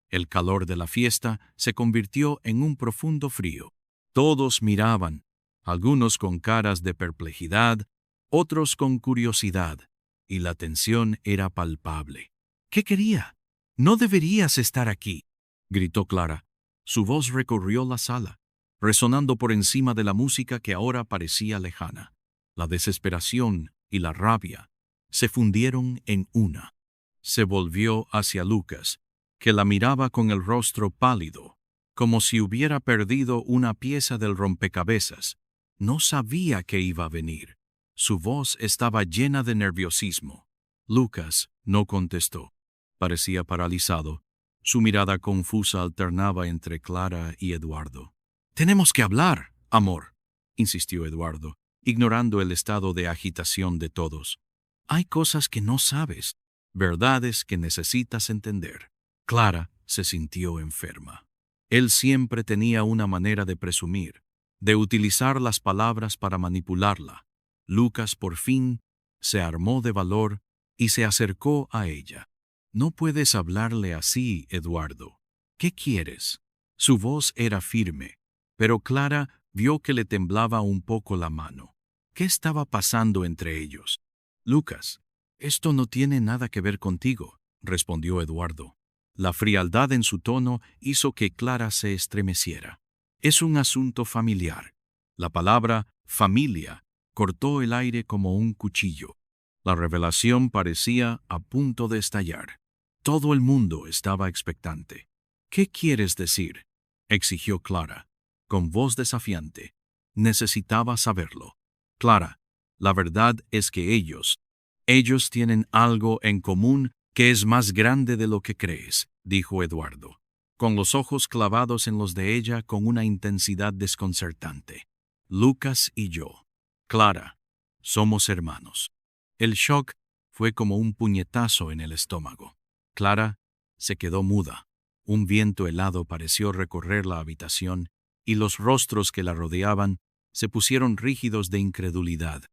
El calor de la fiesta se convirtió en un profundo frío. Todos miraban, algunos con caras de perplejidad, otros con curiosidad, y la tensión era palpable. ¿Qué quería? «No deberías estar aquí», gritó Clara. Su voz recorrió la sala, resonando por encima de la música que ahora parecía lejana. La desesperación y la rabia se fundieron en una. Se volvió hacia Lucas, que la miraba con el rostro pálido, como si hubiera perdido una pieza del rompecabezas. No sabía qué iba a venir. Su voz estaba llena de nerviosismo. Lucas no contestó. Parecía paralizado. Su mirada confusa alternaba entre Clara y Eduardo. «Tenemos que hablar, amor», insistió Eduardo, ignorando el estado de agitación de todos. «Hay cosas que no sabes, verdades que necesitas entender». Clara se sintió enferma. Él siempre tenía una manera de presumir, de utilizar las palabras para manipularla. Lucas por fin se armó de valor y se acercó a ella. «No puedes hablarle así, Eduardo. ¿Qué quieres?» Su voz era firme, pero Clara vio que le temblaba un poco la mano. ¿Qué estaba pasando entre ellos? «Lucas, esto no tiene nada que ver contigo», respondió Eduardo. La frialdad en su tono hizo que Clara se estremeciera. «Es un asunto familiar». La palabra «familia» cortó el aire como un cuchillo. La revelación parecía a punto de estallar. Todo el mundo estaba expectante. «¿Qué quieres decir?», exigió Clara, con voz desafiante. Necesitaba saberlo. «Clara, la verdad es que ellos tienen algo en común que es más grande de lo que crees», dijo Eduardo, con los ojos clavados en los de ella con una intensidad desconcertante. «Lucas y yo, Clara, somos hermanos». El shock fue como un puñetazo en el estómago. Clara se quedó muda. Un viento helado pareció recorrer la habitación y los rostros que la rodeaban se pusieron rígidos de incredulidad.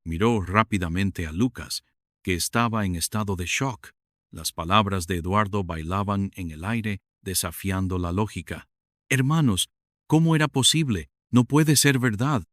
Miró rápidamente a Lucas, que estaba en estado de shock. Las palabras de Eduardo bailaban en el aire, desafiando la lógica. «Hermanos, ¿cómo era posible? No puede ser verdad»,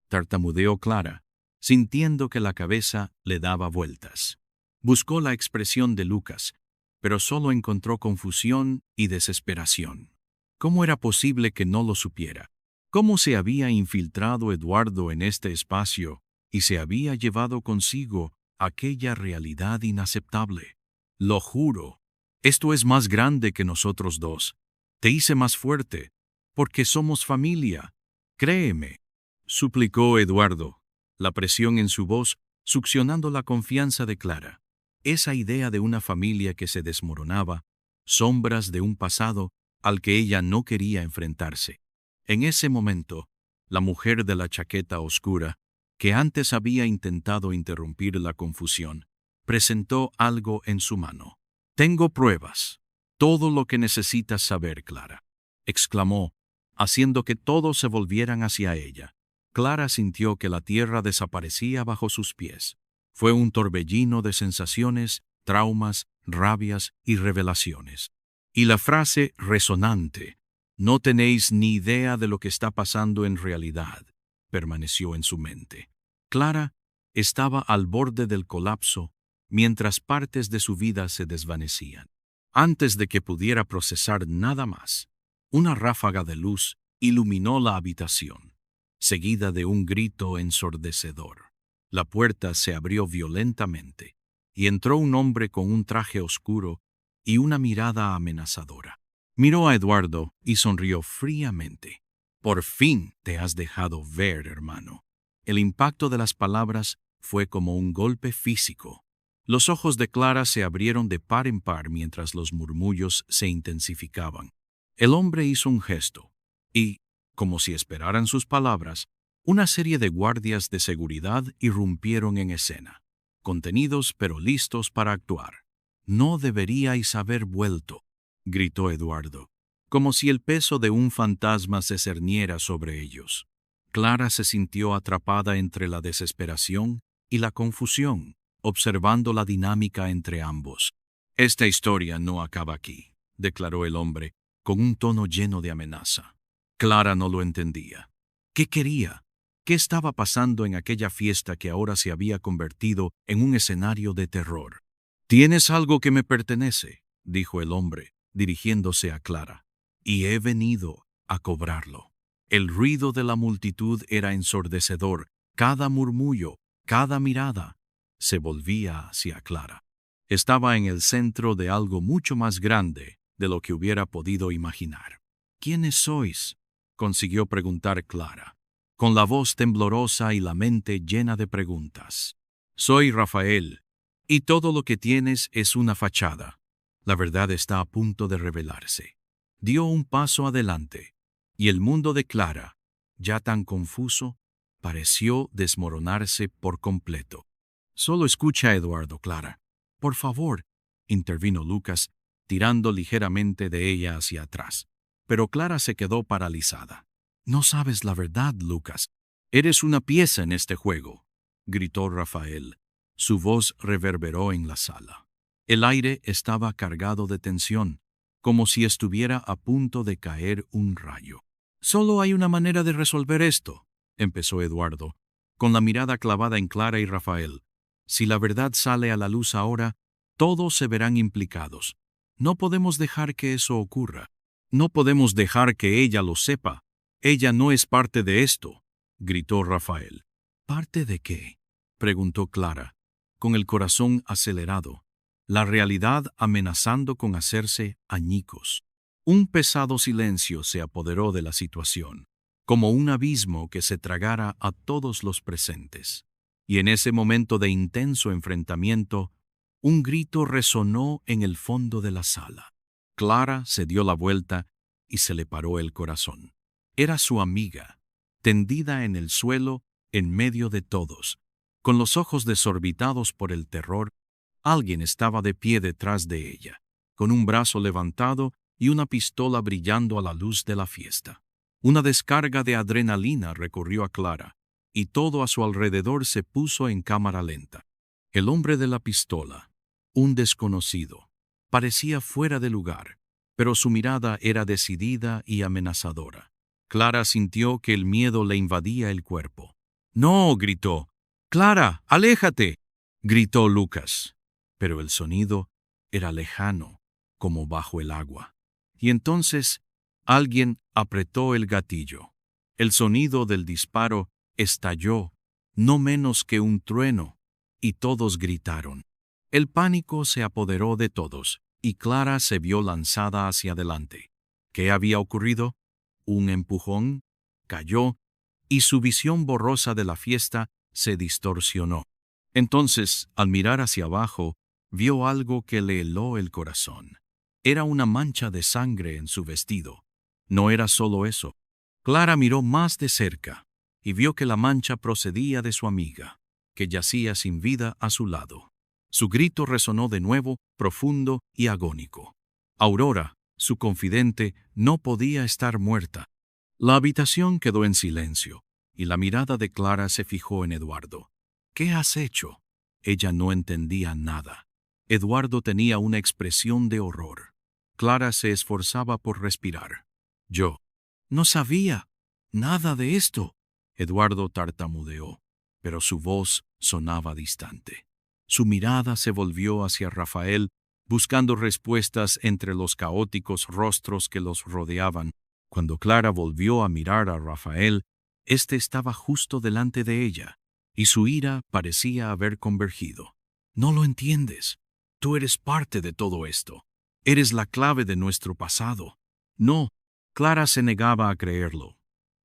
tartamudeó Clara, sintiendo que la cabeza le daba vueltas. Buscó la expresión de Lucas, pero solo encontró confusión y desesperación. ¿Cómo era posible que no lo supiera? ¿Cómo se había infiltrado Eduardo en este espacio y se había llevado consigo aquella realidad inaceptable? «Lo juro, esto es más grande que nosotros dos. Te hice más fuerte, porque somos familia. Créeme», suplicó Eduardo, la presión en su voz succionando la confianza de Clara. Esa idea de una familia que se desmoronaba, sombras de un pasado al que ella no quería enfrentarse. En ese momento, la mujer de la chaqueta oscura, que antes había intentado interrumpir la confusión, presentó algo en su mano. «Tengo pruebas. Todo lo que necesitas saber, Clara», exclamó, haciendo que todos se volvieran hacia ella. Clara sintió que la tierra desaparecía bajo sus pies. Fue un torbellino de sensaciones, traumas, rabias y revelaciones. Y la frase resonante, «no tenéis ni idea de lo que está pasando en realidad», permaneció en su mente. Clara estaba al borde del colapso mientras partes de su vida se desvanecían. Antes de que pudiera procesar nada más, una ráfaga de luz iluminó la habitación. seguida de un grito ensordecedor. La puerta se abrió violentamente, y entró un hombre con un traje oscuro y una mirada amenazadora. Miró a Eduardo y sonrió fríamente. «Por fin te has dejado ver, hermano». El impacto de las palabras fue como un golpe físico. Los ojos de Clara se abrieron de par en par mientras los murmullos se intensificaban. El hombre hizo un gesto, y, como si esperaran sus palabras, una serie de guardias de seguridad irrumpieron en escena, contenidos pero listos para actuar. «No deberíais haber vuelto», gritó Eduardo, como si el peso de un fantasma se cerniera sobre ellos. Clara se sintió atrapada entre la desesperación y la confusión, observando la dinámica entre ambos. «Esta historia no acaba aquí», declaró el hombre, con un tono lleno de amenaza. Clara no lo entendía. ¿Qué quería? ¿Qué estaba pasando en aquella fiesta que ahora se había convertido en un escenario de terror? «Tienes algo que me pertenece», dijo el hombre, dirigiéndose a Clara, «y he venido a cobrarlo». El ruido de la multitud era ensordecedor. Cada murmullo, cada mirada, se volvía hacia Clara. Estaba en el centro de algo mucho más grande de lo que hubiera podido imaginar. «¿Quiénes sois?», consiguió preguntar Clara, con la voz temblorosa y la mente llena de preguntas. «Soy Rafael, y todo lo que tienes es una fachada. La verdad está a punto de revelarse». Dio un paso adelante, y el mundo de Clara, ya tan confuso, pareció desmoronarse por completo. «Solo escucha a Eduardo, Clara. Por favor», intervino Lucas, tirando ligeramente de ella hacia atrás. Pero Clara se quedó paralizada. «No sabes la verdad, Lucas. Eres una pieza en este juego», gritó Rafael. Su voz reverberó en la sala. El aire estaba cargado de tensión, como si estuviera a punto de caer un rayo. «Solo hay una manera de resolver esto», empezó Eduardo, con la mirada clavada en Clara y Rafael. «Si la verdad sale a la luz ahora, todos se verán implicados. No podemos dejar que eso ocurra. No podemos dejar que ella lo sepa. Ella no es parte de esto», gritó Rafael. «¿Parte de qué?», preguntó Clara, con el corazón acelerado, la realidad amenazando con hacerse añicos. Un pesado silencio se apoderó de la situación, como un abismo que se tragara a todos los presentes. Y en ese momento de intenso enfrentamiento, un grito resonó en el fondo de la sala. Clara se dio la vuelta y se le paró el corazón. Era su amiga, tendida en el suelo en medio de todos, con los ojos desorbitados por el terror. Alguien estaba de pie detrás de ella, con un brazo levantado y una pistola brillando a la luz de la fiesta. Una descarga de adrenalina recorrió a Clara, y todo a su alrededor se puso en cámara lenta. El hombre de la pistola, un desconocido, parecía fuera de lugar, pero su mirada era decidida y amenazadora. Clara sintió que el miedo le invadía el cuerpo. «¡No!», gritó. «¡Clara, aléjate!», gritó Lucas. Pero el sonido era lejano, como bajo el agua. Y entonces alguien apretó el gatillo. El sonido del disparo estalló, no menos que un trueno, y todos gritaron. El pánico se apoderó de todos, y Clara se vio lanzada hacia adelante. ¿Qué había ocurrido? Un empujón, cayó, y su visión borrosa de la fiesta se distorsionó. Entonces, al mirar hacia abajo, vio algo que le heló el corazón. Era una mancha de sangre en su vestido. No era solo eso. Clara miró más de cerca y vio que la mancha procedía de su amiga, que yacía sin vida a su lado. Su grito resonó de nuevo, profundo y agónico. Aurora, su confidente, no podía estar muerta. La habitación quedó en silencio, y la mirada de Clara se fijó en Eduardo. «¿Qué has hecho?». Ella no entendía nada. Eduardo tenía una expresión de horror. Clara se esforzaba por respirar. «Yo no sabía nada de esto», Eduardo tartamudeó, pero su voz sonaba distante. Su mirada se volvió hacia Rafael, buscando respuestas entre los caóticos rostros que los rodeaban. Cuando Clara volvió a mirar a Rafael, Este estaba justo delante de ella, y su ira parecía haber convergido. No lo entiendes. Tú eres parte de todo esto. Eres la clave de nuestro pasado. No, Clara se negaba a creerlo.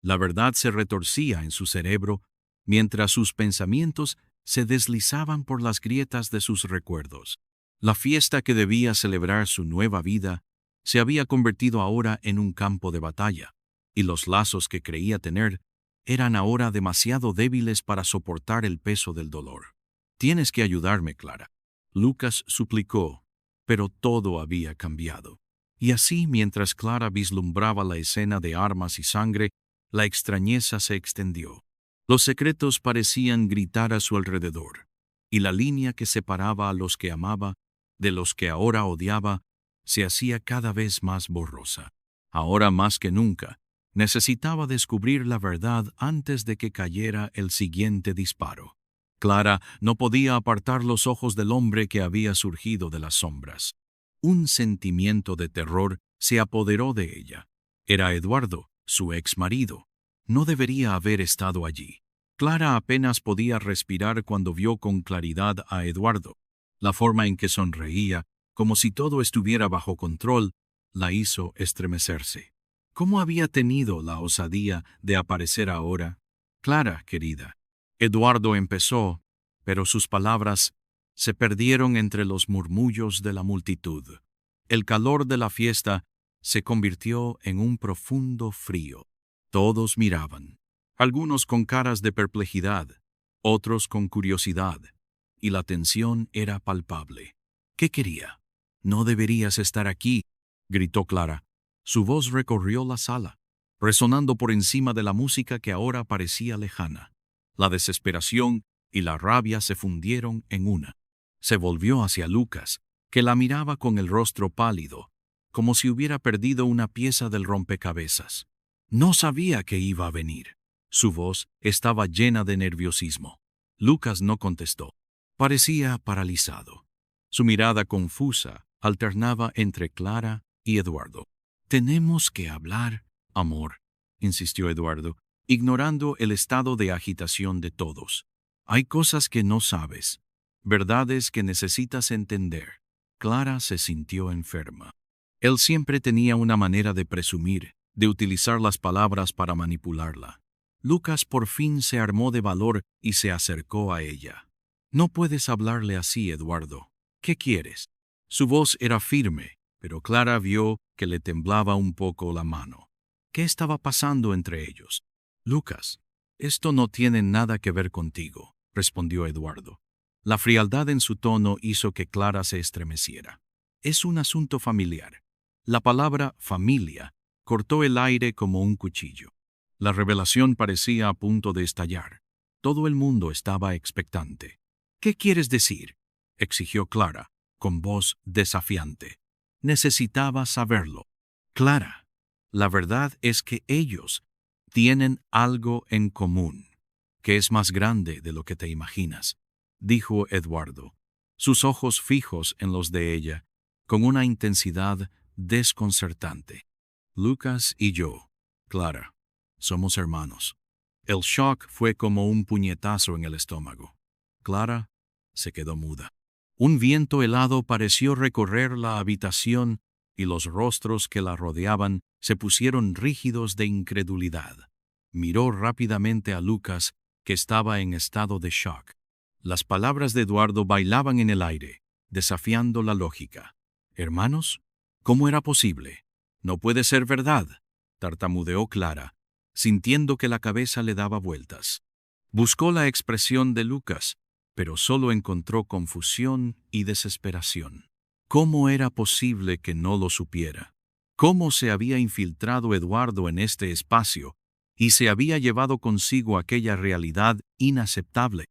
La verdad se retorcía en su cerebro, mientras sus pensamientos se deslizaban por las grietas de sus recuerdos. La fiesta que debía celebrar su nueva vida se había convertido ahora en un campo de batalla, y los lazos que creía tener eran ahora demasiado débiles para soportar el peso del dolor. Tienes que ayudarme, Clara. Lucas suplicó, pero todo había cambiado. Y así, mientras Clara vislumbraba la escena de armas y sangre, la extrañeza se extendió. Los secretos parecían gritar a su alrededor, y la línea que separaba a los que amaba de los que ahora odiaba se hacía cada vez más borrosa. Ahora más que nunca, necesitaba descubrir la verdad antes de que cayera el siguiente disparo. Clara no podía apartar los ojos del hombre que había surgido de las sombras. Un sentimiento de terror se apoderó de ella. Era Eduardo, su ex marido. No debería haber estado allí. Clara apenas podía respirar cuando vio con claridad a Eduardo. La forma en que sonreía, como si todo estuviera bajo control, la hizo estremecerse. ¿Cómo había tenido la osadía de aparecer ahora? Clara, querida. Eduardo empezó, pero sus palabras se perdieron entre los murmullos de la multitud. El calor de la fiesta se convirtió en un profundo frío. Todos miraban, algunos con caras de perplejidad, otros con curiosidad, y la tensión era palpable. ¿Qué quería? «No deberías estar aquí», gritó Clara. Su voz recorrió la sala, resonando por encima de la música que ahora parecía lejana. La desesperación y la rabia se fundieron en una. Se volvió hacia Lucas, que la miraba con el rostro pálido, como si hubiera perdido una pieza del rompecabezas. No sabía que iba a venir. Su voz estaba llena de nerviosismo. Lucas no contestó. Parecía paralizado. Su mirada confusa alternaba entre Clara y Eduardo. «Tenemos que hablar, amor», insistió Eduardo, ignorando el estado de agitación de todos. «Hay cosas que no sabes, verdades que necesitas entender». Clara se sintió enferma. Él siempre tenía una manera de presumir, de utilizar las palabras para manipularla. Lucas por fin se armó de valor y se acercó a ella. «No puedes hablarle así, Eduardo. ¿Qué quieres?» Su voz era firme, pero Clara vio que le temblaba un poco la mano. ¿Qué estaba pasando entre ellos? «Lucas, esto no tiene nada que ver contigo», respondió Eduardo. La frialdad en su tono hizo que Clara se estremeciera. «Es un asunto familiar». La palabra familia cortó el aire como un cuchillo. La revelación parecía a punto de estallar. Todo el mundo estaba expectante. «¿Qué quieres decir?», exigió Clara, con voz desafiante. Necesitaba saberlo. «Clara, la verdad es que ellos tienen algo en común, que es más grande de lo que te imaginas», dijo Eduardo, sus ojos fijos en los de ella, con una intensidad desconcertante. «Lucas y yo, Clara, somos hermanos». El shock fue como un puñetazo en el estómago. Clara se quedó muda. Un viento helado pareció recorrer la habitación y los rostros que la rodeaban se pusieron rígidos de incredulidad. Miró rápidamente a Lucas, que estaba en estado de shock. Las palabras de Eduardo bailaban en el aire, desafiando la lógica. «¿Hermanos? ¿Cómo era posible? No puede ser verdad», tartamudeó Clara, sintiendo que la cabeza le daba vueltas. Buscó la expresión de Lucas, pero solo encontró confusión y desesperación. ¿Cómo era posible que no lo supiera? ¿Cómo se había infiltrado Eduardo en este espacio y se había llevado consigo aquella realidad inaceptable?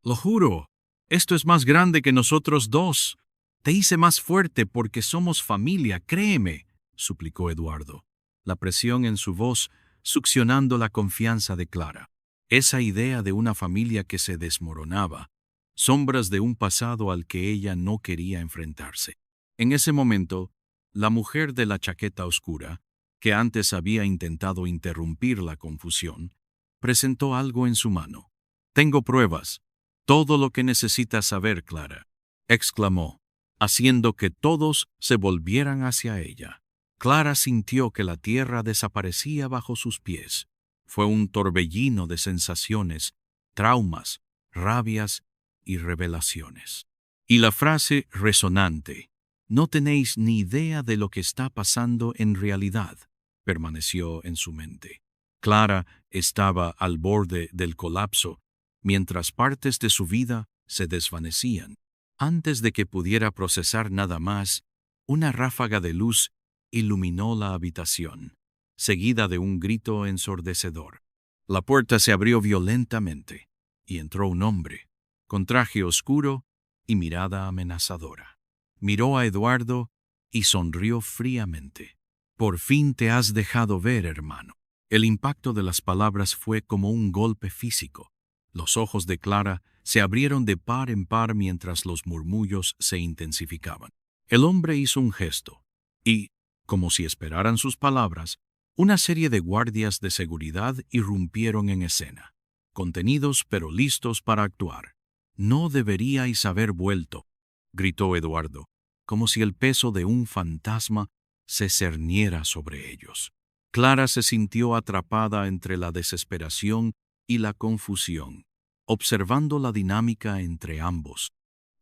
«Lo juro, esto es más grande que nosotros dos. Te hice más fuerte porque somos familia, créeme», suplicó Eduardo, la presión en su voz succionando la confianza de Clara. Esa idea de una familia que se desmoronaba, sombras de un pasado al que ella no quería enfrentarse. En ese momento, la mujer de la chaqueta oscura, que antes había intentado interrumpir la confusión, presentó algo en su mano. «Tengo pruebas. Todo lo que necesitas saber, Clara», exclamó, haciendo que todos se volvieran hacia ella. Clara sintió que la tierra desaparecía bajo sus pies. Fue un torbellino de sensaciones, traumas, rabias y revelaciones. Y la frase resonante, «No tenéis ni idea de lo que está pasando en realidad», permaneció en su mente. Clara estaba al borde del colapso, mientras partes de su vida se desvanecían. Antes de que pudiera procesar nada más, una ráfaga de luz iluminó la habitación, seguida de un grito ensordecedor. La puerta se abrió violentamente, y entró un hombre, con traje oscuro y mirada amenazadora. Miró a Eduardo y sonrió fríamente. «Por fin te has dejado ver, hermano». El impacto de las palabras fue como un golpe físico. Los ojos de Clara se abrieron de par en par mientras los murmullos se intensificaban. El hombre hizo un gesto, y, como si esperaran sus palabras, una serie de guardias de seguridad irrumpieron en escena, contenidos pero listos para actuar. «No deberíais haber vuelto», gritó Eduardo, como si el peso de un fantasma se cerniera sobre ellos. Clara se sintió atrapada entre la desesperación y la confusión, observando la dinámica entre ambos.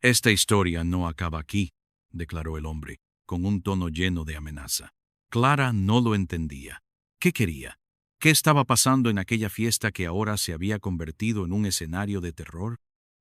«Esta historia no acaba aquí», declaró el hombre, con un tono lleno de amenaza. Clara no lo entendía. ¿Qué quería? ¿Qué estaba pasando en aquella fiesta que ahora se había convertido en un escenario de terror?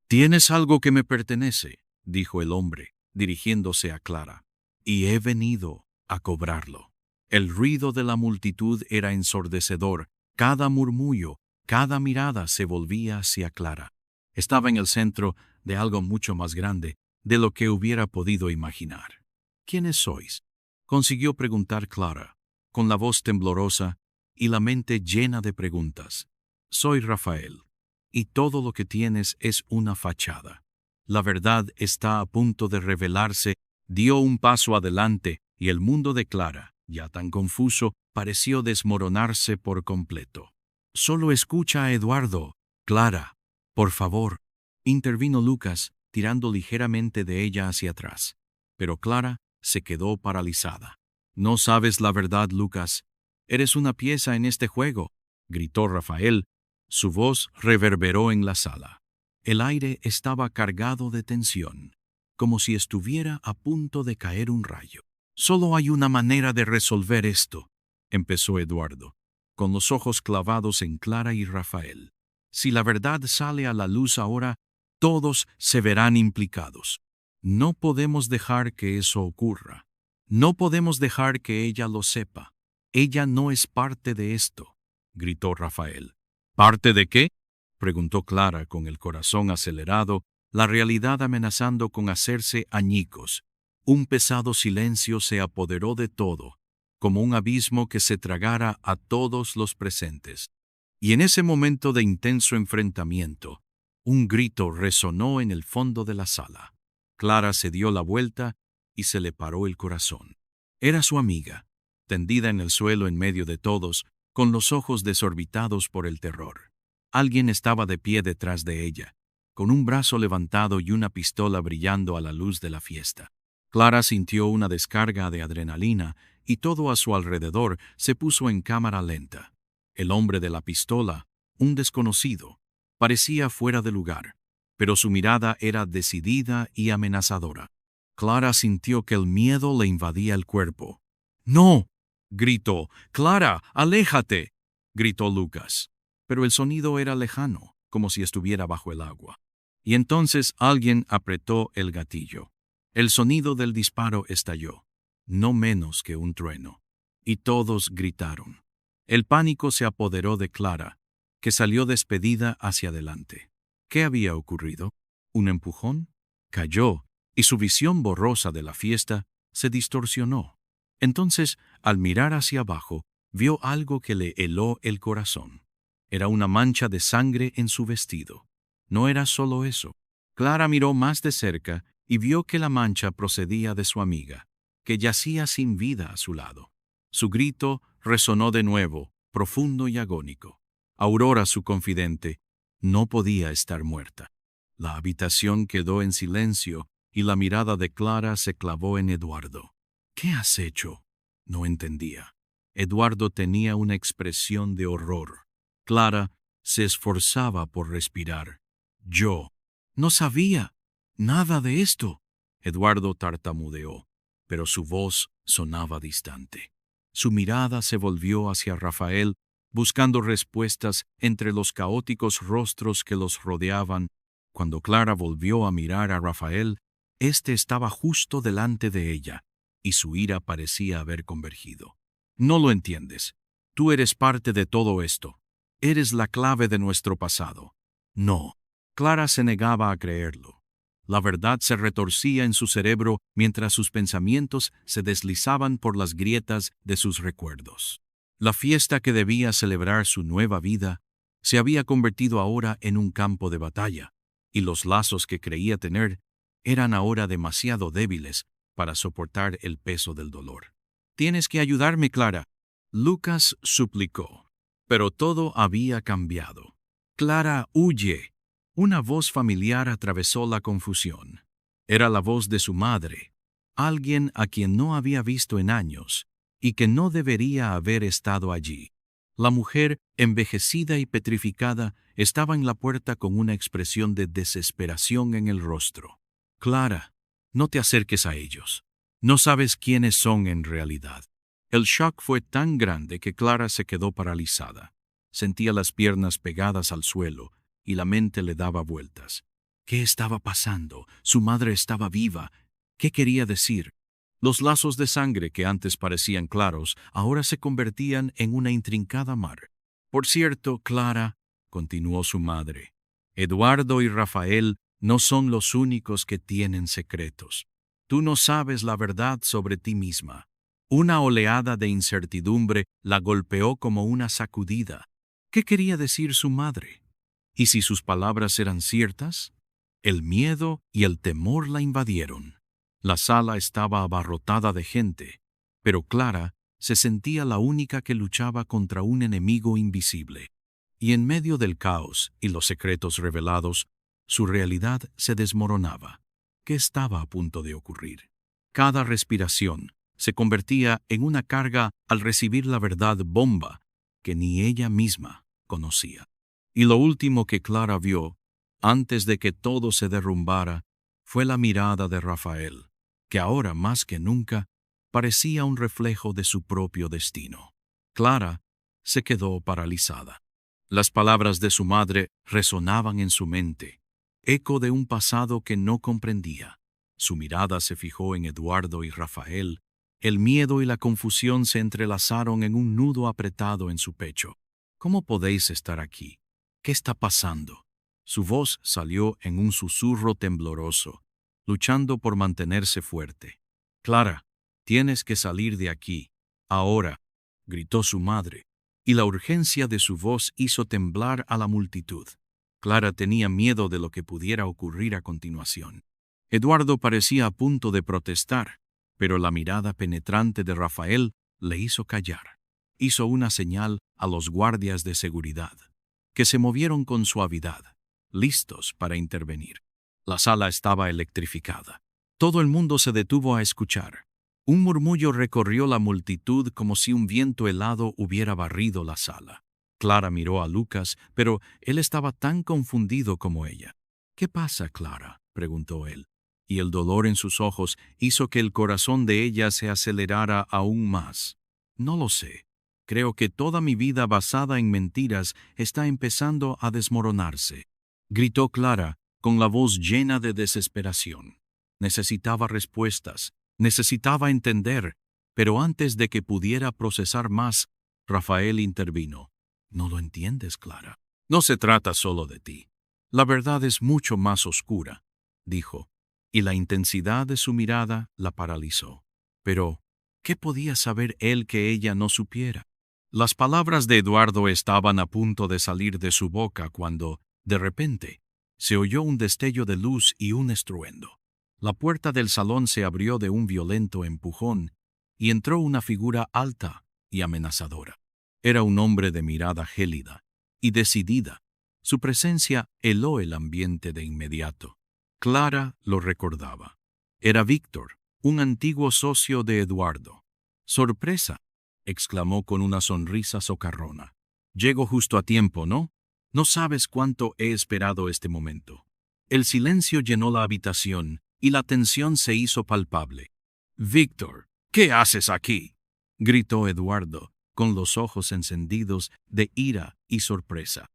«Tienes algo que me pertenece», dijo el hombre, dirigiéndose a Clara, «y he venido a cobrarlo». El ruido de la multitud era ensordecedor. Cada murmullo, cada mirada se volvía hacia Clara. Estaba en el centro de algo mucho más grande de lo que hubiera podido imaginar. «¿Quiénes sois?», consiguió preguntar Clara, con la voz temblorosa y la mente llena de preguntas. «Soy Rafael, y todo lo que tienes es una fachada. La verdad está a punto de revelarse». Dio un paso adelante y el mundo de Clara, ya tan confuso, pareció desmoronarse por completo. «Solo escucha a Eduardo, Clara, por favor», intervino Lucas, tirando ligeramente de ella hacia atrás. Pero Clara se quedó paralizada. «No sabes la verdad, Lucas. Eres una pieza en este juego», gritó Rafael. Su voz reverberó en la sala. El aire estaba cargado de tensión, como si estuviera a punto de caer un rayo. «Solo hay una manera de resolver esto», empezó Eduardo, con los ojos clavados en Clara y Rafael. «Si la verdad sale a la luz ahora, todos se verán implicados. No podemos dejar que eso ocurra. No podemos dejar que ella lo sepa. Ella no es parte de esto», gritó Rafael. «¿Parte de qué?», preguntó Clara con el corazón acelerado, la realidad amenazando con hacerse añicos. Un pesado silencio se apoderó de todo, como un abismo que se tragara a todos los presentes. Y en ese momento de intenso enfrentamiento, un grito resonó en el fondo de la sala. Clara se dio la vuelta y se le paró el corazón. Era su amiga, tendida en el suelo en medio de todos, con los ojos desorbitados por el terror. Alguien estaba de pie detrás de ella, con un brazo levantado y una pistola brillando a la luz de la fiesta. Clara sintió una descarga de adrenalina y todo a su alrededor se puso en cámara lenta. El hombre de la pistola, un desconocido, parecía fuera de lugar, pero su mirada era decidida y amenazadora. Clara sintió que el miedo le invadía el cuerpo. «¡No!», gritó. «¡Clara, aléjate!», gritó Lucas. Pero el sonido era lejano, como si estuviera bajo el agua. Y entonces alguien apretó el gatillo. El sonido del disparo estalló, no menos que un trueno, y todos gritaron. El pánico se apoderó de Clara, que salió despedida hacia adelante. ¿Qué había ocurrido? ¿Un empujón? Cayó, y su visión borrosa de la fiesta se distorsionó. Entonces, al mirar hacia abajo, vio algo que le heló el corazón. Era una mancha de sangre en su vestido. No era solo eso. Clara miró más de cerca y vio que la mancha procedía de su amiga, que yacía sin vida a su lado. Su grito resonó de nuevo, profundo y agónico. Aurora, su confidente, no podía estar muerta. La habitación quedó en silencio y la mirada de Clara se clavó en Eduardo. ¿Qué has hecho? No entendía. Eduardo tenía una expresión de horror. Clara se esforzaba por respirar. Yo no sabía nada de esto. Eduardo tartamudeó, pero su voz sonaba distante. Su mirada se volvió hacia Rafael, buscando respuestas entre los caóticos rostros que los rodeaban. Cuando Clara volvió a mirar a Rafael, éste estaba justo delante de ella, y su ira parecía haber convergido. No lo entiendes. Tú eres parte de todo esto. Eres la clave de nuestro pasado. No. Clara se negaba a creerlo. La verdad se retorcía en su cerebro mientras sus pensamientos se deslizaban por las grietas de sus recuerdos. La fiesta que debía celebrar su nueva vida se había convertido ahora en un campo de batalla, y los lazos que creía tener eran ahora demasiado débiles para soportar el peso del dolor. «Tienes que ayudarme, Clara», Lucas suplicó. Pero todo había cambiado. «Clara, huye». Una voz familiar atravesó la confusión. Era la voz de su madre, alguien a quien no había visto en años y que no debería haber estado allí. La mujer, envejecida y petrificada, estaba en la puerta con una expresión de desesperación en el rostro. «Clara, no te acerques a ellos. No sabes quiénes son en realidad». El shock fue tan grande que Clara se quedó paralizada. Sentía las piernas pegadas al suelo y la mente le daba vueltas. ¿Qué estaba pasando? Su madre estaba viva. ¿Qué quería decir? Los lazos de sangre que antes parecían claros, ahora se convertían en una intrincada mar. «Por cierto, Clara», continuó su madre, «Eduardo y Rafael no son los únicos que tienen secretos. Tú no sabes la verdad sobre ti misma». Una oleada de incertidumbre la golpeó como una sacudida. ¿Qué quería decir su madre? ¿Y si sus palabras eran ciertas? El miedo y el temor la invadieron. La sala estaba abarrotada de gente, pero Clara se sentía la única que luchaba contra un enemigo invisible. Y en medio del caos y los secretos revelados, su realidad se desmoronaba. ¿Qué estaba a punto de ocurrir? Cada respiración se convertía en una carga al recibir la verdad bomba que ni ella misma conocía. Y lo último que Clara vio, antes de que todo se derrumbara, fue la mirada de Rafael, que ahora más que nunca parecía un reflejo de su propio destino. Clara se quedó paralizada. Las palabras de su madre resonaban en su mente, eco de un pasado que no comprendía. Su mirada se fijó en Eduardo y Rafael. El miedo y la confusión se entrelazaron en un nudo apretado en su pecho. «¿Cómo podéis estar aquí? ¿Qué está pasando?» Su voz salió en un susurro tembloroso, luchando por mantenerse fuerte. «Clara, tienes que salir de aquí, ahora», gritó su madre, y la urgencia de su voz hizo temblar a la multitud. Clara tenía miedo de lo que pudiera ocurrir a continuación. Eduardo parecía a punto de protestar, pero la mirada penetrante de Rafael le hizo callar. Hizo una señal a los guardias de seguridad, que se movieron con suavidad, listos para intervenir. La sala estaba electrificada. Todo el mundo se detuvo a escuchar. Un murmullo recorrió la multitud como si un viento helado hubiera barrido la sala. Clara miró a Lucas, pero él estaba tan confundido como ella. «¿Qué pasa, Clara?», preguntó él, y el dolor en sus ojos hizo que el corazón de ella se acelerara aún más. «No lo sé. Creo que toda mi vida basada en mentiras está empezando a desmoronarse», gritó Clara con la voz llena de desesperación. Necesitaba respuestas, necesitaba entender, pero antes de que pudiera procesar más, Rafael intervino. «No lo entiendes, Clara. No se trata solo de ti. La verdad es mucho más oscura», dijo, y la intensidad de su mirada la paralizó. Pero, ¿qué podía saber él que ella no supiera? Las palabras de Eduardo estaban a punto de salir de su boca cuando, de repente, se oyó un destello de luz y un estruendo. La puerta del salón se abrió de un violento empujón y entró una figura alta y amenazadora. Era un hombre de mirada gélida, y decidida. Su presencia heló el ambiente de inmediato. Clara lo recordaba. Era Víctor, un antiguo socio de Eduardo. «¡Sorpresa!», exclamó con una sonrisa socarrona. «Llego justo a tiempo, ¿no? No sabes cuánto he esperado este momento». El silencio llenó la habitación y la tensión se hizo palpable. «Víctor, ¿qué haces aquí?», gritó Eduardo, con los ojos encendidos de ira y sorpresa.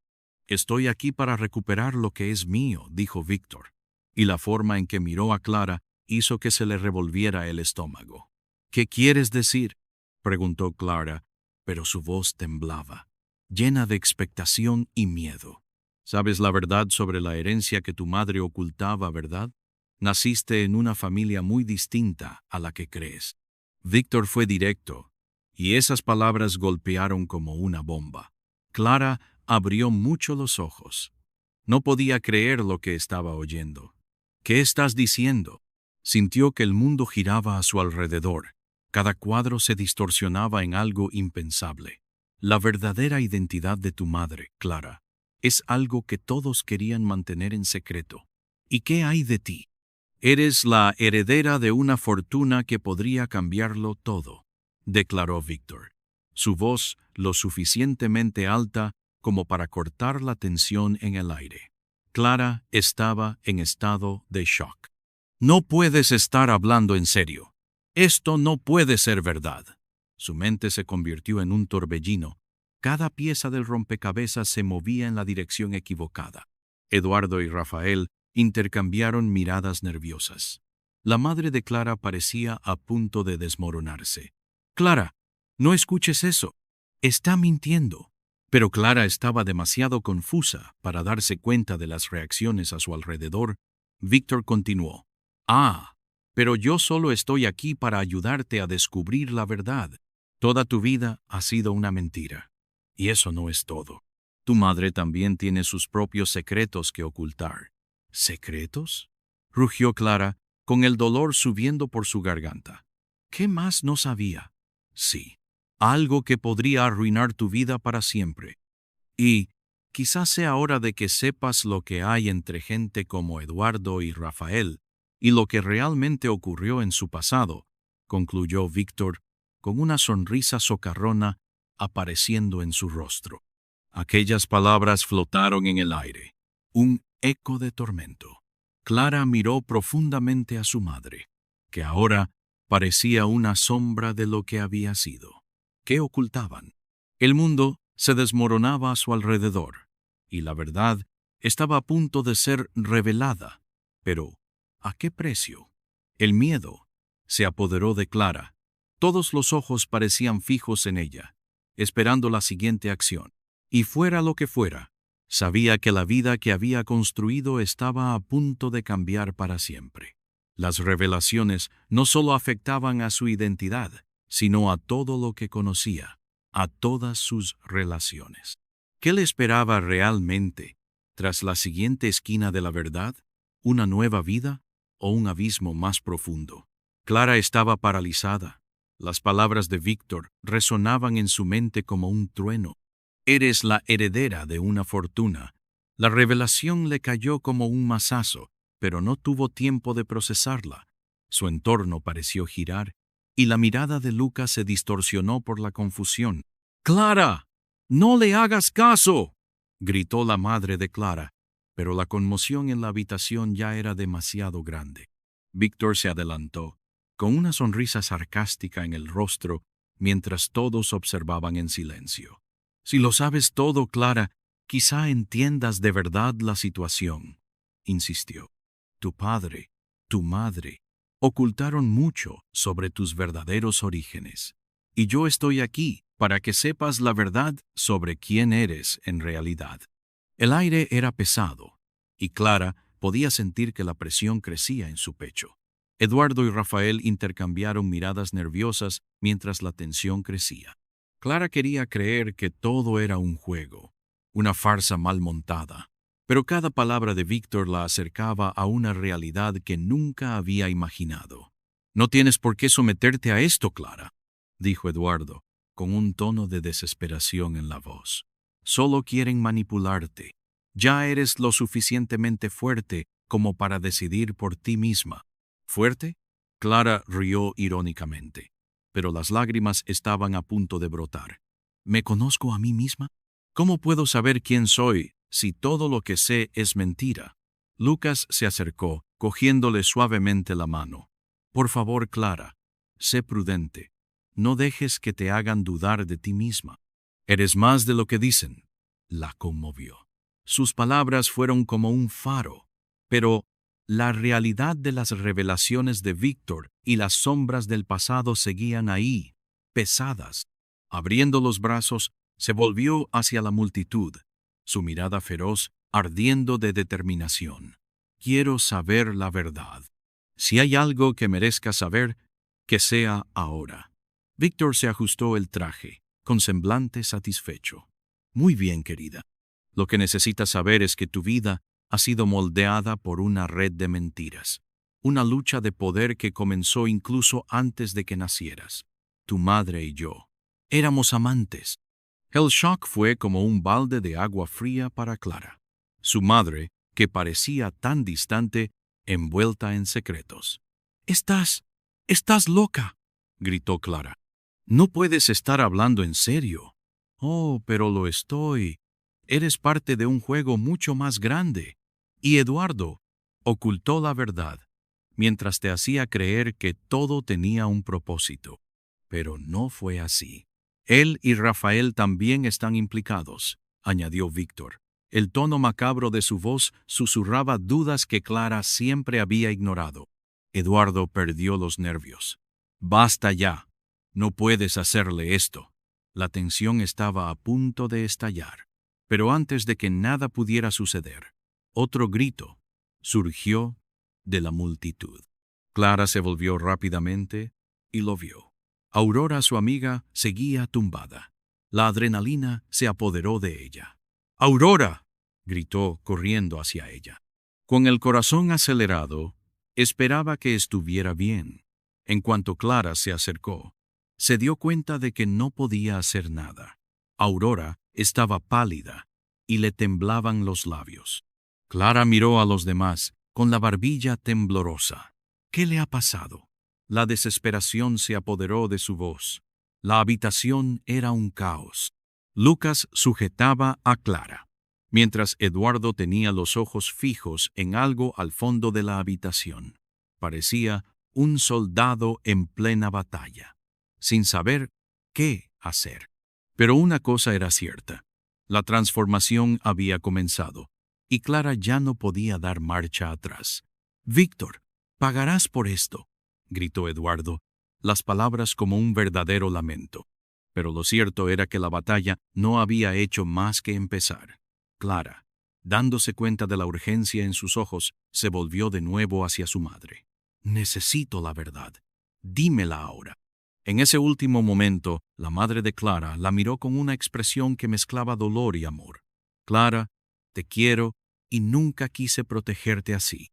«Estoy aquí para recuperar lo que es mío», dijo Víctor, y la forma en que miró a Clara hizo que se le revolviera el estómago. «¿Qué quieres decir?», preguntó Clara, pero su voz temblaba, llena de expectación y miedo. «Sabes la verdad sobre la herencia que tu madre ocultaba, ¿verdad? Naciste en una familia muy distinta a la que crees». Víctor fue directo, y esas palabras golpearon como una bomba. Clara abrió mucho los ojos. No podía creer lo que estaba oyendo. «¿Qué estás diciendo?». Sintió que el mundo giraba a su alrededor. Cada cuadro se distorsionaba en algo impensable. «La verdadera identidad de tu madre, Clara, es algo que todos querían mantener en secreto. ¿Y qué hay de ti? Eres la heredera de una fortuna que podría cambiarlo todo», declaró Víctor, su voz lo suficientemente alta como para cortar la tensión en el aire. Clara estaba en estado de shock. «No puedes estar hablando en serio. Esto no puede ser verdad». Su mente se convirtió en un torbellino. Cada pieza del rompecabezas se movía en la dirección equivocada. Eduardo y Rafael intercambiaron miradas nerviosas. La madre de Clara parecía a punto de desmoronarse. «Clara, no escuches eso. Está mintiendo». Pero Clara estaba demasiado confusa para darse cuenta de las reacciones a su alrededor. Víctor continuó. «Ah, pero yo solo estoy aquí para ayudarte a descubrir la verdad. Toda tu vida ha sido una mentira. Y eso no es todo. Tu madre también tiene sus propios secretos que ocultar». «¿Secretos?», rugió Clara, con el dolor subiendo por su garganta. «¿Qué más no sabía?». «Sí, algo que podría arruinar tu vida para siempre. Y quizás sea hora de que sepas lo que hay entre gente como Eduardo y Rafael y lo que realmente ocurrió en su pasado», concluyó Víctor, con una sonrisa socarrona apareciendo en su rostro. Aquellas palabras flotaron en el aire, un eco de tormento. Clara miró profundamente a su madre, que ahora parecía una sombra de lo que había sido. ¿Qué ocultaban? El mundo se desmoronaba a su alrededor, y la verdad estaba a punto de ser revelada. Pero, ¿a qué precio? El miedo se apoderó de Clara. Todos los ojos parecían fijos en ella, esperando la siguiente acción. Y fuera lo que fuera, sabía que la vida que había construido estaba a punto de cambiar para siempre. Las revelaciones no solo afectaban a su identidad, sino a todo lo que conocía, a todas sus relaciones. ¿Qué le esperaba realmente tras la siguiente esquina de la verdad? ¿Una nueva vida o un abismo más profundo? Clara estaba paralizada. Las palabras de Víctor resonaban en su mente como un trueno. «Eres la heredera de una fortuna». La revelación le cayó como un mazazo, pero no tuvo tiempo de procesarla. Su entorno pareció girar y la mirada de Lucas se distorsionó por la confusión. «¡Clara! ¡No le hagas caso!», gritó la madre de Clara, pero la conmoción en la habitación ya era demasiado grande. Víctor se adelantó, con una sonrisa sarcástica en el rostro, mientras todos observaban en silencio. «Si lo sabes todo, Clara, quizá entiendas de verdad la situación», insistió. «Tu padre, tu madre, ocultaron mucho sobre tus verdaderos orígenes. Y yo estoy aquí para que sepas la verdad sobre quién eres en realidad». El aire era pesado, y Clara podía sentir que la presión crecía en su pecho. Eduardo y Rafael intercambiaron miradas nerviosas mientras la tensión crecía. Clara quería creer que todo era un juego, una farsa mal montada, pero cada palabra de Víctor la acercaba a una realidad que nunca había imaginado. «No tienes por qué someterte a esto, Clara», dijo Eduardo, con un tono de desesperación en la voz. Solo quieren manipularte. Ya eres lo suficientemente fuerte como para decidir por ti misma. ¿Fuerte? Clara rió irónicamente, pero las lágrimas estaban a punto de brotar. ¿Me conozco a mí misma? ¿Cómo puedo saber quién soy si todo lo que sé es mentira? Lucas se acercó, cogiéndole suavemente la mano. Por favor, Clara, sé prudente. No dejes que te hagan dudar de ti misma. Eres más de lo que dicen. La conmovió. Sus palabras fueron como un faro, pero la realidad de las revelaciones de Víctor y las sombras del pasado seguían ahí, pesadas. Abriendo los brazos, se volvió hacia la multitud, su mirada feroz ardiendo de determinación. Quiero saber la verdad. Si hay algo que merezca saber, que sea ahora. Víctor se ajustó el traje, con semblante satisfecho. Muy bien, querida. Lo que necesitas saber es que tu vida ha sido moldeada por una red de mentiras, una lucha de poder que comenzó incluso antes de que nacieras. Tu madre y yo éramos amantes. El shock fue como un balde de agua fría para Clara. Su madre, que parecía tan distante, envuelta en secretos. Estás loca, gritó Clara. No puedes estar hablando en serio. Oh, pero lo estoy. Eres parte de un juego mucho más grande. Y Eduardo ocultó la verdad, mientras te hacía creer que todo tenía un propósito. Pero no fue así. Él y Rafael también están implicados, añadió Víctor. El tono macabro de su voz susurraba dudas que Clara siempre había ignorado. Eduardo perdió los nervios. Basta ya. No puedes hacerle esto. La tensión estaba a punto de estallar. Pero antes de que nada pudiera suceder, otro grito surgió de la multitud. Clara se volvió rápidamente y lo vio. Aurora, su amiga, seguía tumbada. La adrenalina se apoderó de ella. ¡Aurora!, gritó corriendo hacia ella. Con el corazón acelerado, esperaba que estuviera bien. En cuanto Clara se acercó, se dio cuenta de que no podía hacer nada. Aurora estaba pálida y le temblaban los labios. Clara miró a los demás con la barbilla temblorosa. ¿Qué le ha pasado? La desesperación se apoderó de su voz. La habitación era un caos. Lucas sujetaba a Clara, mientras Eduardo tenía los ojos fijos en algo al fondo de la habitación. Parecía un soldado en plena batalla, sin saber qué hacer. Pero una cosa era cierta. La transformación había comenzado, y Clara ya no podía dar marcha atrás. «Víctor, pagarás por esto», gritó Eduardo, las palabras como un verdadero lamento. Pero lo cierto era que la batalla no había hecho más que empezar. Clara, dándose cuenta de la urgencia en sus ojos, se volvió de nuevo hacia su madre. «Necesito la verdad. Dímela ahora». En ese último momento, la madre de Clara la miró con una expresión que mezclaba dolor y amor. «Clara, te quiero y nunca quise protegerte así.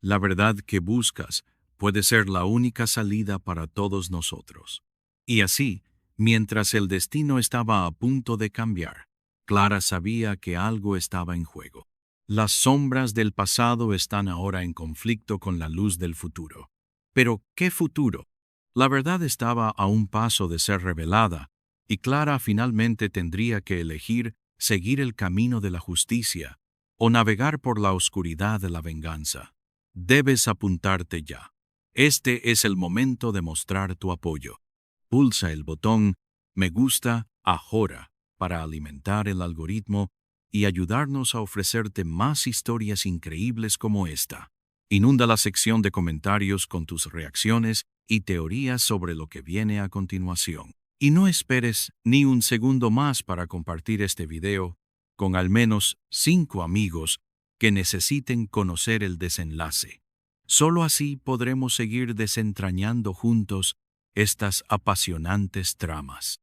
La verdad que buscas puede ser la única salida para todos nosotros». Y así, mientras el destino estaba a punto de cambiar, Clara sabía que algo estaba en juego. Las sombras del pasado están ahora en conflicto con la luz del futuro. Pero, ¿qué futuro? La verdad estaba a un paso de ser revelada, y Clara finalmente tendría que elegir seguir el camino de la justicia o navegar por la oscuridad de la venganza. Debes apuntarte ya. Este es el momento de mostrar tu apoyo. Pulsa el botón Me gusta ahora para alimentar el algoritmo y ayudarnos a ofrecerte más historias increíbles como esta. Inunda la sección de comentarios con tus reacciones y teorías sobre lo que viene a continuación. Y no esperes ni un segundo más para compartir este video con al menos 5 amigos que necesiten conocer el desenlace. Solo así podremos seguir desentrañando juntos estas apasionantes tramas.